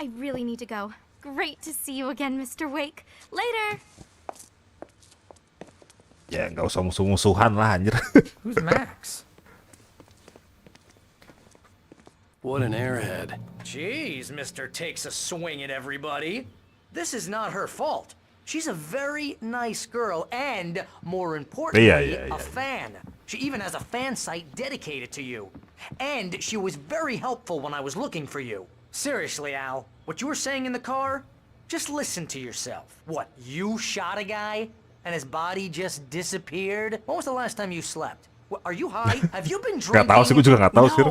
I really need to go. Great to see you again, Mr. Wake. Later. Ya nggak usah musuh-musuhan lah anjir. Who's Max? What an airhead. Jeez, Mr. Takes a swing at everybody. This is not her fault. She's a very nice girl and, more importantly, a fan. She even has a fan site dedicated to you. And she was very helpful when I was looking for you. Seriously, Al, what you were saying in the car? Just listen to yourself. What, you shot a guy and his body just disappeared? When was the last time you slept? Are you high? Have you been drinking? Gak tahu sih, gue juga gak tahu sih.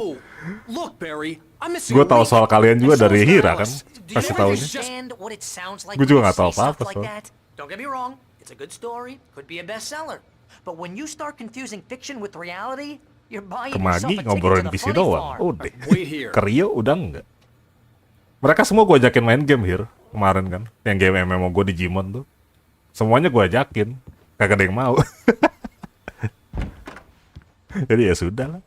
Look, Barry, I'm missing. Gue tahu soal kalian juga dari Hira kan, kasih taunya. Gue juga gak tahu apa-apa soal. Don't get me wrong, it's a good story, could be a bestseller. But when you start confusing fiction with reality, you're buying yourself a ticket ngobrolin to the PC funny doang. farm. Udah. Ke Rio udah enggak. Mereka semua gue ajakin main game Hir kemarin kan, yang game MMO gue di Jimon tuh. Semuanya gue ajakin, kagak ada yang mau. Jadi ya sudah lah.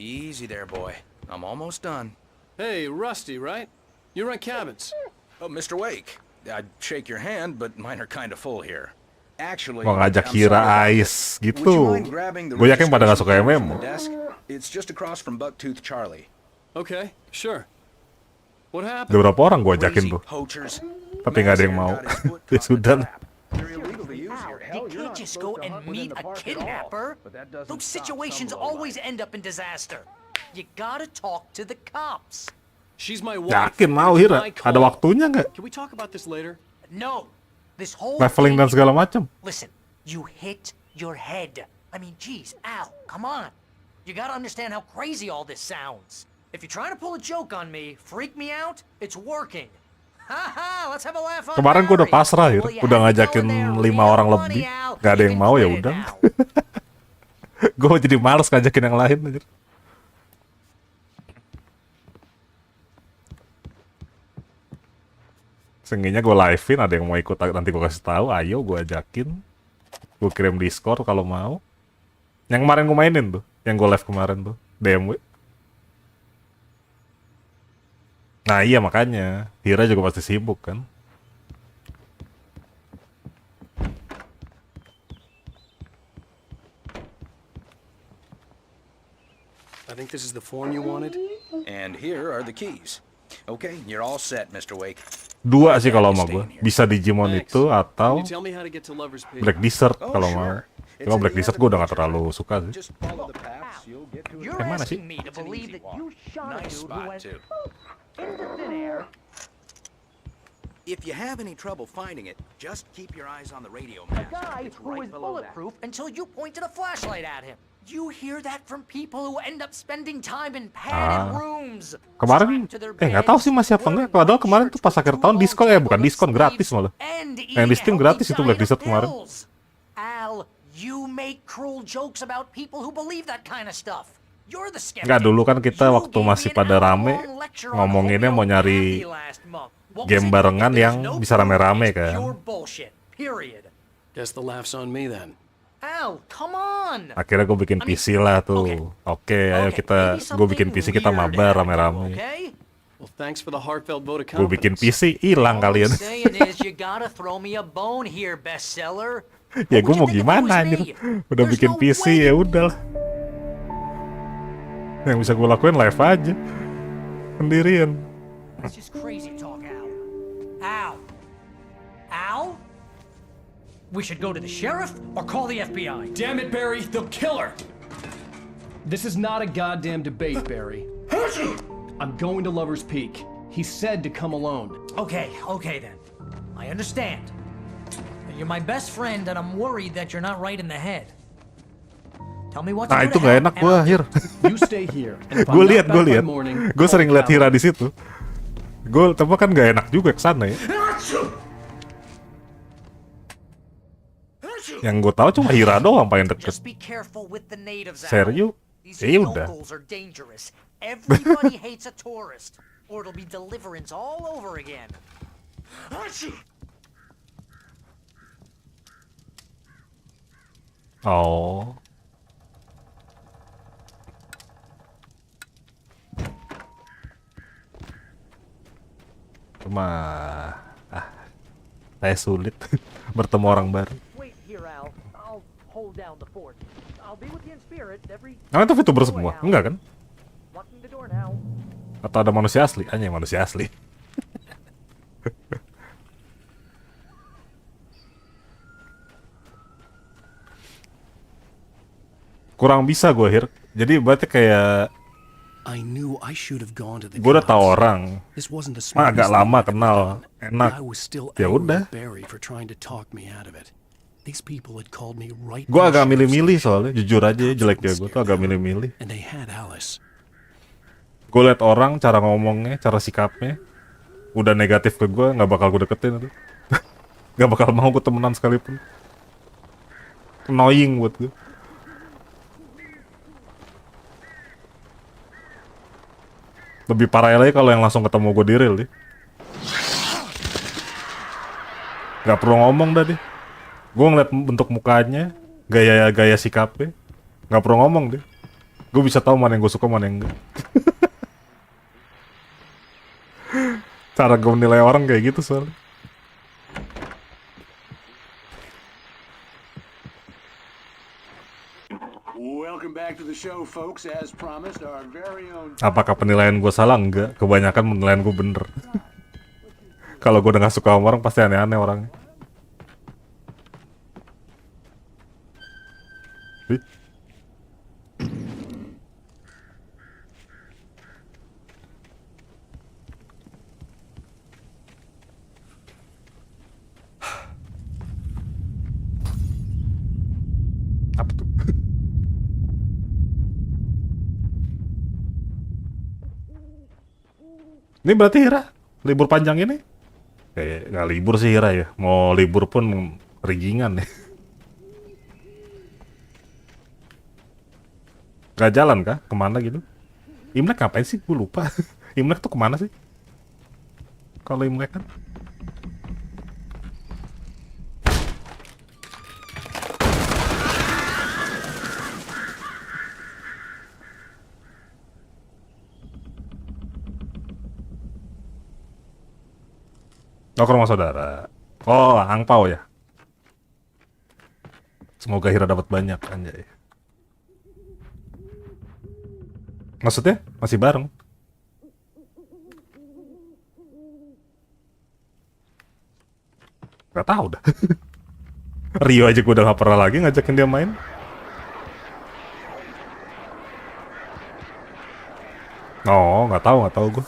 Easy there, boy. I'm almost done. Hey, Rusty, right? You rent cabins. Oh, Mr. Wake. I'd shake your hand, but mine are kind of full here. Actually, Mau ngajak Hira Ice gitu. Gue yakin pada gak suka MMO. It's just across from Bucktooth Charlie. Okay, sure. What happened? Ada berapa orang gue ajakin tuh, tapi gak ada yang mau. Ya sudah lah. You can't just go and meet a kidnapper. Those situations always end up in disaster. You gotta talk to the cops. She's my wife. Yakin mau Hira? Ada waktunya nggak? Can we talk about this later? No. This whole Leveling dan segala macam. Listen, you hit your head. I mean, geez, Al, come on. You gotta understand how crazy all this sounds. If you're trying to pull a joke on me, freak me out, it's working. Haha, let's have a laugh on Kemarin gue udah pasrah Hir, udah ngajakin 5 orang lebih, gak ada yang mau ya udah. Gue jadi males ngajakin yang lain aja. Seenggaknya gue live-in, ada yang mau ikut nanti gue kasih tahu, ayo gue ajakin. Gue kirim Discord kalau mau. Yang kemarin gue mainin tuh, yang gue live kemarin tuh, DMW. Nah iya makanya, Hira juga pasti sibuk kan. I think this is the form you wanted. And here are the keys. Okay, you're all set, Mr. Wake. 2 sih kalau mau gue, bisa Digimon itu atau Black Desert kalau mau. Cuma Black Desert gue udah gak terlalu suka sih. Yang mana sih? Nice spot too. If you have any trouble finding it, just keep your eyes on the radio A mast. guy It's who right is below bulletproof until you pointed a flashlight at him. You hear that from people who end up spending time in padded rooms. Kemarin, nggak tahu sih masih apa enggak. Padahal kemarin tuh pas akhir tahun diskon, bukan diskon, gratis malah. Yang di Steam gratis itu Black Desert kemarin. Al, you make cruel jokes about people who believe that kind of stuff. You're the skeptic. Nggak, dulu kan kita waktu masih pada rame ngomonginnya mau nyari game barengan yang bisa rame-rame kan. Guess the laugh's on me then. Al, come on. Akhirnya gue bikin PC lah tuh. Oke, ayo gue bikin PC, kita mabar rame-rame. Well, thanks for the heartfelt vote of Gue bikin confidence. PC, hilang kalian. Ya gue mau gimana anjir. Udah bikin PC ya udah. Yang bisa gue lakuin live aja sendirian. It's just crazy talk, Al. Al? Al? We should go to the sheriff or call the FBI. Damn it, Barry, they'll kill her! This is not a goddamn debate, Barry. I'm going to Lover's Peak. He said to come alone. Okay then. I understand. You're my best friend and I'm worried that you're not right in the head. Tell me what to Nah do itu to gak help, enak and gue I'll- Hir. You stay here. And if I'm Gue not lihat, back by gue morning, sering lihat call Hira di situ. Gue tapi kan gak enak juga kesana ya. Yang gue tahu cuma Hira doang paling deket. Just be careful with the natives, Al. Serius? These Ya udah. locals are dangerous. Everybody hates a tourist, or it'll be deliverance all over again. Oh. Cuma saya sulit bertemu orang baru. Wait here, Al. I'll hold down the fort. I'll be with you in spirit every. Namanya tuh VTuber semua, enggak kan? Locking the door now. Atau ada manusia asli? Hanya manusia asli. Kurang bisa gue Hir. Jadi berarti kayak gue udah tahu orang, agak lama kenal, enak. Ya udah. Gue agak milih-milih soalnya, jujur aja jelek ya gue tuh agak milih-milih. Gue liat orang, cara ngomongnya, cara sikapnya, udah negatif ke gue, nggak bakal gue deketin itu. Nggak bakal mau gue temenan sekalipun. Annoying buat gue. Lebih parah lagi kalau yang langsung ketemu gue di real deh. Gak perlu ngomong dah deh. Gue ngeliat bentuk mukanya, gaya sikapnya, gak perlu ngomong deh. Gue bisa tahu mana yang gue suka, mana yang enggak. Cara gue menilai orang kayak gitu soalnya. Apakah penilaian gue salah? Enggak. Kebanyakan penilaian gue bener. Kalau gue udah gak suka sama orang, pasti aneh-aneh orangnya. Apa tuh? Ini berarti Hira libur panjang ini? Kayak nggak libur sih Hira ya. Mau libur pun riggingan ya. Gak jalan kah? Kemana gitu? Imlek ngapain sih? Gue lupa. Imlek tuh kemana sih? Kalau Imlek kan? Oh, ke rumah saudara. Oh, angpau ya. Semoga Hira dapat banyak anjay. Maksudnya masih bareng? Gak tahu dah. Rio aja gue udah gak pernah lagi ngajakin dia main. Oh, nggak tahu gue.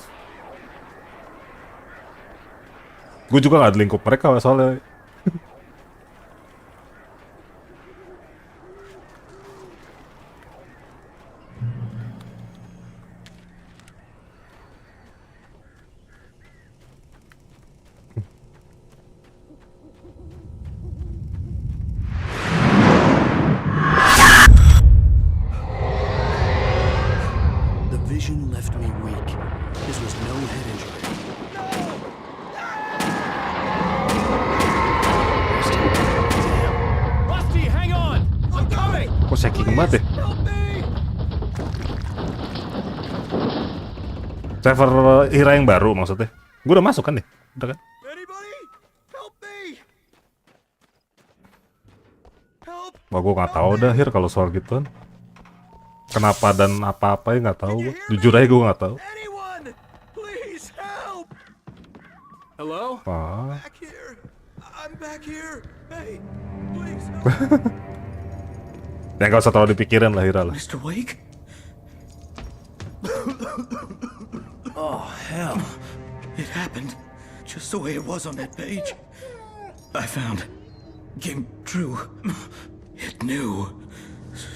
Gue juga gak ada lingkup mereka soalnya. The vision left me weak. This was no head injury. Kok saking banget ya? Server Hira yang baru maksudnya? Gue udah masuk kan deh? Udah kan? Wah, gue gak tau dah Hir kalau soal gituan. Kenapa dan apa-apa ya gak tahu gue. Jujur aja gue gak tahu. Hello? Ah. I'm back here. Hey, please. Ya gak usah terlalu dipikirin lah Hira lah. Mr. Wake? Oh, hell. It happened just the way it was on that page. I found. Came true. It knew.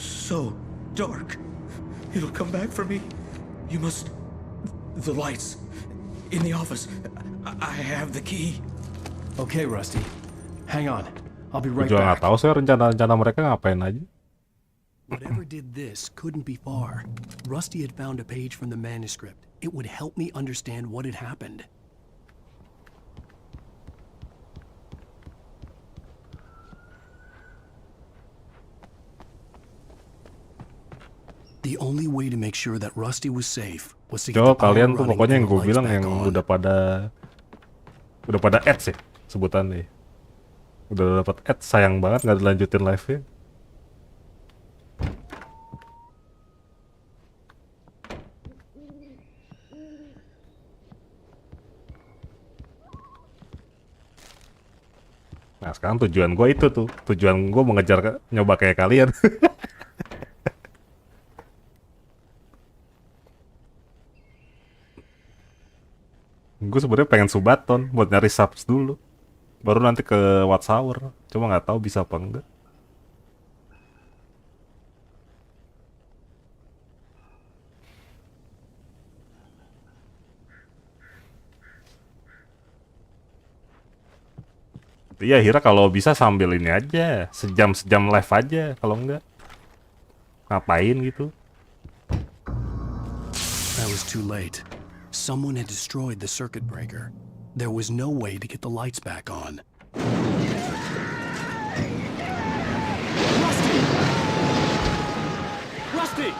So dark. It'll come back for me. You must... The lights. In the office. I have the key. Okay, Rusty. Hang on. I'll be right Gue juga back. gak tahu sih rencana mereka ngapain aja. Whatever did this couldn't be far. Rusty had found a page from the manuscript. It would help me understand what had happened. The only way to make sure that Rusty was safe was to get Jo, the power kalian tuh running pokoknya and yang the gue lights bilang back yang on. udah pada ads ya sebutannya. Udah dapat ads, sayang banget nggak dilanjutin live-nya. Nah sekarang tujuan gue itu tuh, tujuan gue mengejar nyoba kayak kalian. Gue sebenarnya pengen subaton buat nyari subs dulu, baru nanti ke Watchtower. Cuma nggak tahu bisa apa enggak. Iya, Hira kalau bisa sambil ini aja, sejam live aja, kalau enggak ngapain gitu. That was too late. Someone had destroyed the circuit breaker. There was no way to get the lights back on. Rusty!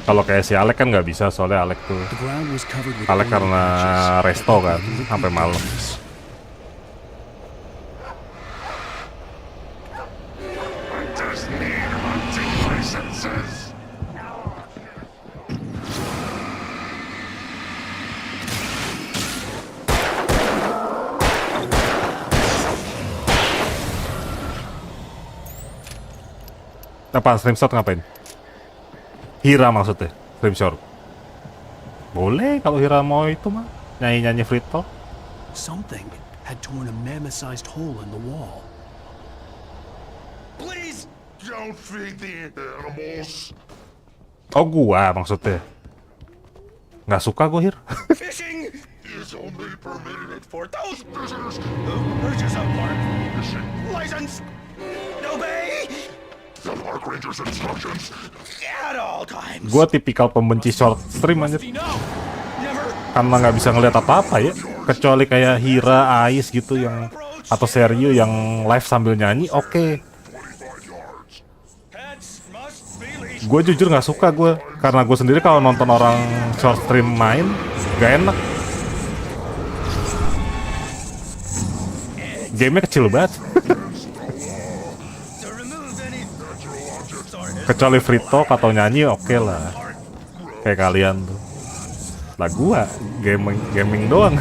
Kalau kayak si Alek kan nggak bisa, soalnya Alek tuh Alek karena resto kan sampai malam. Apa stream shot ngapain? Hira maksudnya, stream shot. Boleh kalau Hira mau itu mah, nyanyi-nyanyi free talk. Something had torn a mammoth-sized hole in the wall. Please don't feed the animals. Oh gua maksudnya. Nggak suka gua, Hir. Fishing is only permitted for those visitors who purchase a park fishing license. Obey the park ranger's instructions at all times. Gua tipikal pembenci short stream aja. Karena nggak bisa ngeliat apa-apa ya. Kecuali kayak Hira, Ais gitu yang atau Seryu yang live sambil nyanyi, oke. Gue jujur nggak suka gue, karena gue sendiri kalau nonton orang short stream main gak enak. Gamenya kecil banget. Kecuali free talk atau nyanyi oke lah, kayak kalian tuh. Lah gua gaming doang.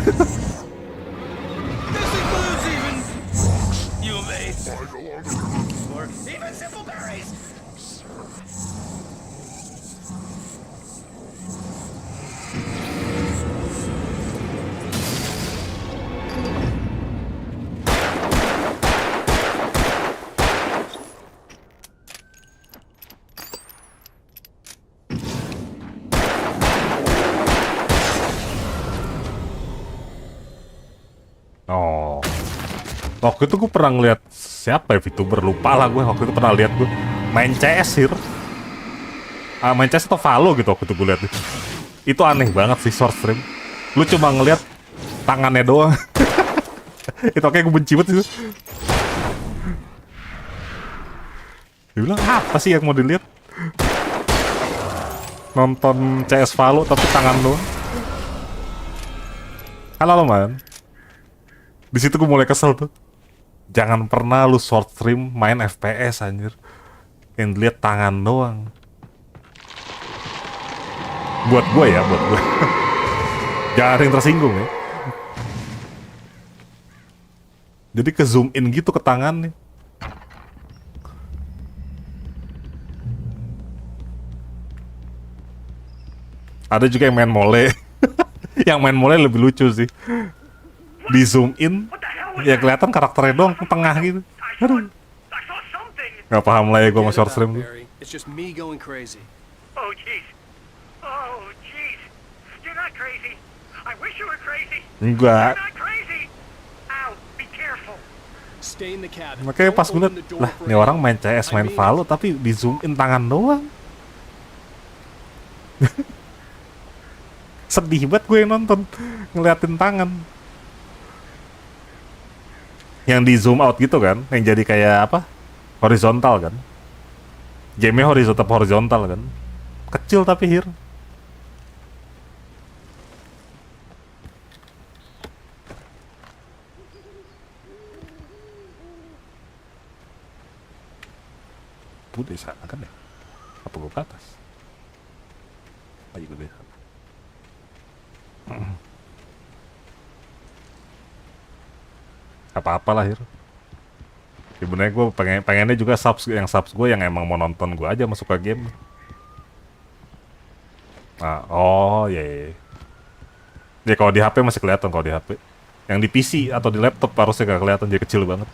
Oh, waktu itu gue pernah ngeliat siapa ya VTuber, lupa lah gue. Waktu itu pernah lihat gue main CS, Hir. Main CS atau Valo gitu waktu itu gue liat. Itu aneh banget sih short stream. Lu cuma ngeliat tangannya doang. Itu kayak gue benci banget itu. Dia bilang apa sih yang mau dilihat? Nonton CS Valo tapi tangan doang. Halo man. Di situ gue mulai kesel tuh. Jangan pernah lu short stream main FPS anjir. Yang dilihat tangan doang. Buat gue ya, buat gue. Jangan ada yang tersinggung ya. Jadi ke zoom in gitu ke tangan nih. Ada juga yang main mole. Yang main mole lebih lucu sih. Di zoom in, ya kelihatan karakternya doang ke tengah gitu. Aduh. Gak paham lah ya gue sama short stream tuh. It's just me going crazy. Oh jeez. Oh jeez. You're not crazy. I wish you were crazy. Enggak. You're not crazy. Ow, be careful. Stay in the cabin. Makanya pas gue liat, lah nih orang main CS, main Valo tapi di zoom in tangan doang. Sedih banget gue yang nonton, ngeliatin tangan. Yang di zoom out gitu kan, yang jadi kayak apa? Horizontal kan? Game-nya horizontal kan? Kecil tapi Hir. Gue di sana kan ya? Apa gue ke atas? Ayo gue di sana. Apa-apa lah, Hir. Sebenarnya gue pengennya juga subs gue yang emang mau nonton gue aja masuk ke game. Nah, oh iya. Ya kalau di HP masih kelihatan kalau di HP. Yang di PC atau di laptop harusnya gak kelihatan, jadi kecil banget.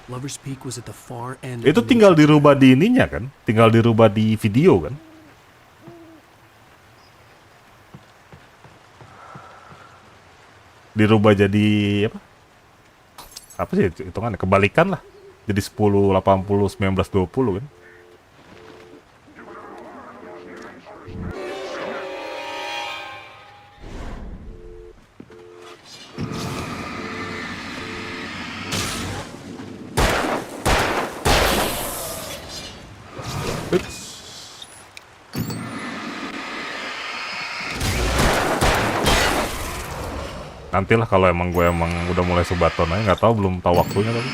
Lover's Peak was at the far end. Itu tinggal dirubah di ininya kan? Tinggal dirubah di video kan? Dirubah jadi apa? Apa sih hitungannya? Kebalikan lah. Jadi 10, 80, 19, 20 kan? Nantilah kalau emang gue udah mulai subaton aja, nggak tahu, belum tahu waktunya tapi.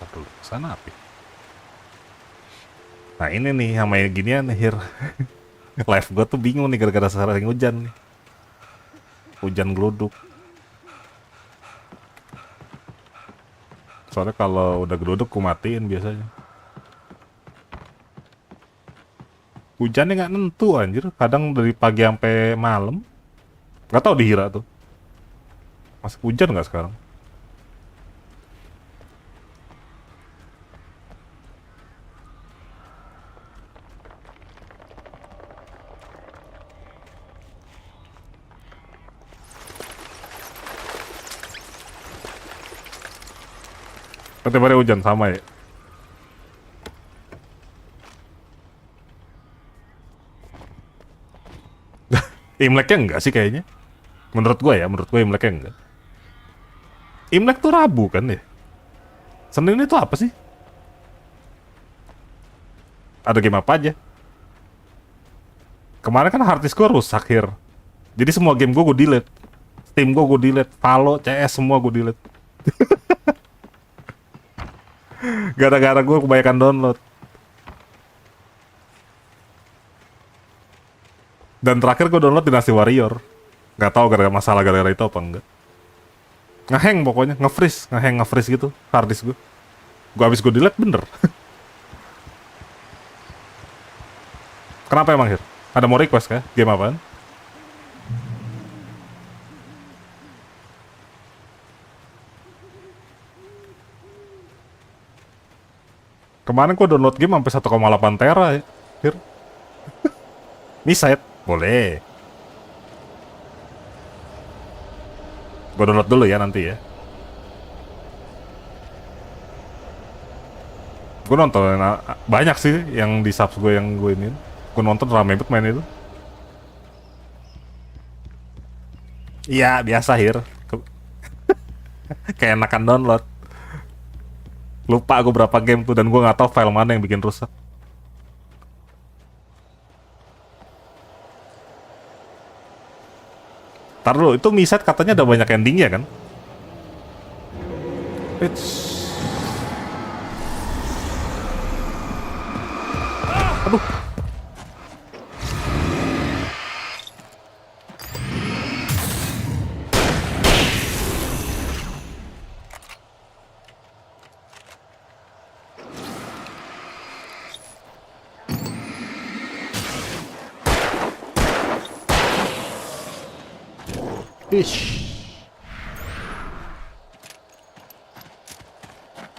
Aduh, sana api. Nah ini nih yang main ginian nih, Hir. Live gue tuh bingung nih gara-gara sering hujan nih. Hujan geluduk. Soalnya kalau udah geluduk ku matiin biasanya. Hujannya nggak nentu anjir, kadang dari pagi sampai malam. Nggak tahu di Hira tuh. Masih hujan nggak sekarang? Tiap hari hujan sama ya. Imleknya enggak sih kayaknya. Menurut gue Imleknya enggak. Imlek tuh Rabu kan ya. Senin itu apa sih? Ada game apa aja? Kemarin kan harddisk gue rusak, Hir. Jadi semua game gue delete. Steam gue delete, Valo, CS semua gue delete. Gara-gara gue kebanyakan download. Dan terakhir gue download Dynasty Warrior. Gak tau gara-gara masalah gara-gara itu apa enggak. Ngehang pokoknya, nge-freeze gitu harddisk gue. Habis gue delete bener. Kenapa emang, Hir? Ada mau request kah? Game apaan? Kemarin gue download game sampai 1,8 tera ya, Hir. Miset, boleh. Gue download dulu ya nanti ya. Gue nonton banyak sih yang di subs gue yang gue ini. Gue nonton rame banget main itu. Iya biasa, Hir. Kayak enakan download. Lupa gue berapa game tuh dan gue nggak tahu file mana yang bikin rusak. Ntar dulu, itu Miset katanya ada banyak endingnya kan? Aduh. Ish.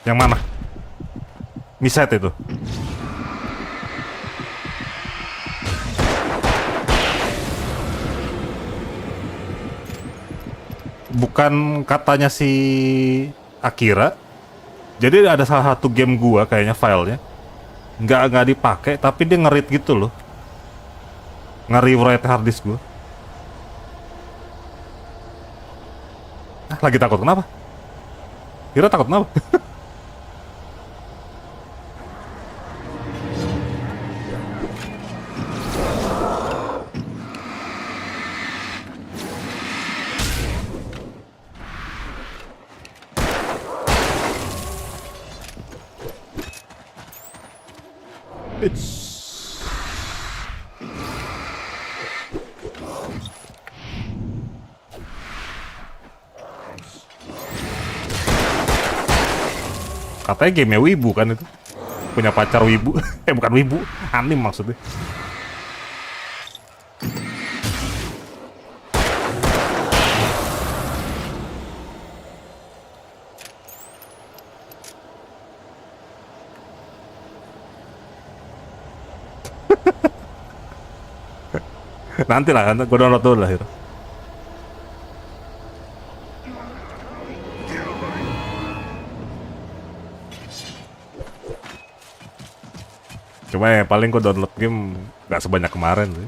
Yang mana? Miset itu. Bukan katanya si Akira. Jadi ada salah satu game gua kayaknya filenya nggak dipakai, tapi dia nge-read gitu loh. Nge-rewrite harddisk gua. Lagi takut kenapa? Kira takut kenapa? Katanya game wibu kan itu. Punya pacar wibu. Bukan wibu, anim maksudnya. Nanti lah, gue download dulu lah. Cuma ya paling gue download game gak sebanyak kemarin sih.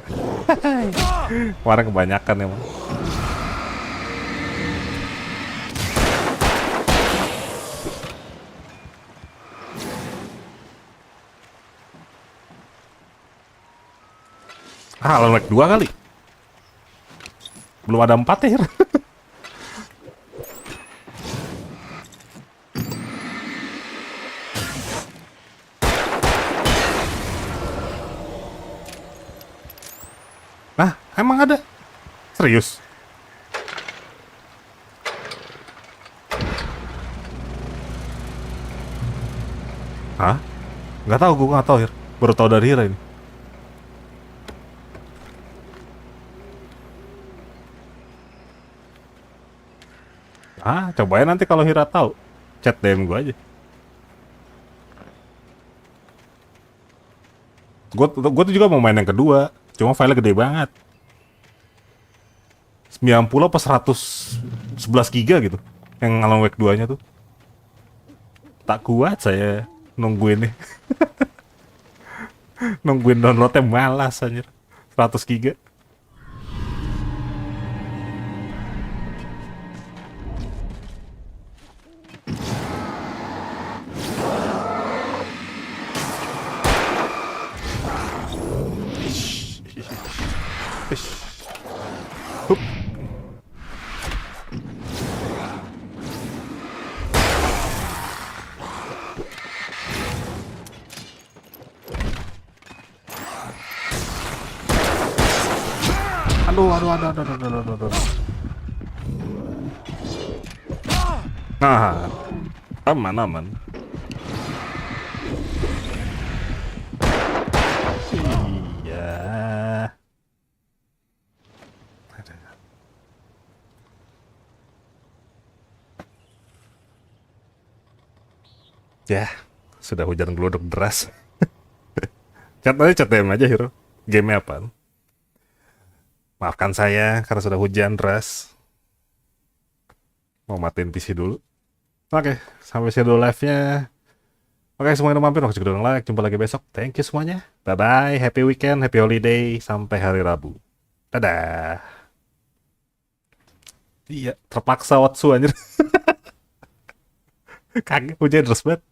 Kemarin kebanyakan emang. Alan Wake 2 kali. Belum ada 4 ya. Nah, emang ada? Serius? Hah? Nggak tahu, gue nggak tahu ya. Baru tahu dari Hira ini. Cobain nanti kalau Hira tahu. Chat DM gue aja. Gue tuh juga mau main yang kedua. Cuma filenya gede banget. 90 apa 111 giga gitu. Yang Alan Wake 2-nya tuh. Tak kuat saya nungguin nih. Nungguin downloadnya malas anjir. 100 giga. Hup. Aduh. Nah, aman. Iya. Ya, sudah hujan geluduk deras. Chat DM aja Hero. Game apa? Maafkan saya karena sudah hujan deras. Mau matiin PC dulu. Oke, sampai sini dulu live-nya. Oke, semuanya udah mampir. Makasih udah like. Jumpa lagi besok. Thank you semuanya. Bye-bye. Happy weekend, happy holiday. Sampai hari Rabu. Dadah. Iya, terpaksa Watsu anjir. Kagak, hujan deras banget.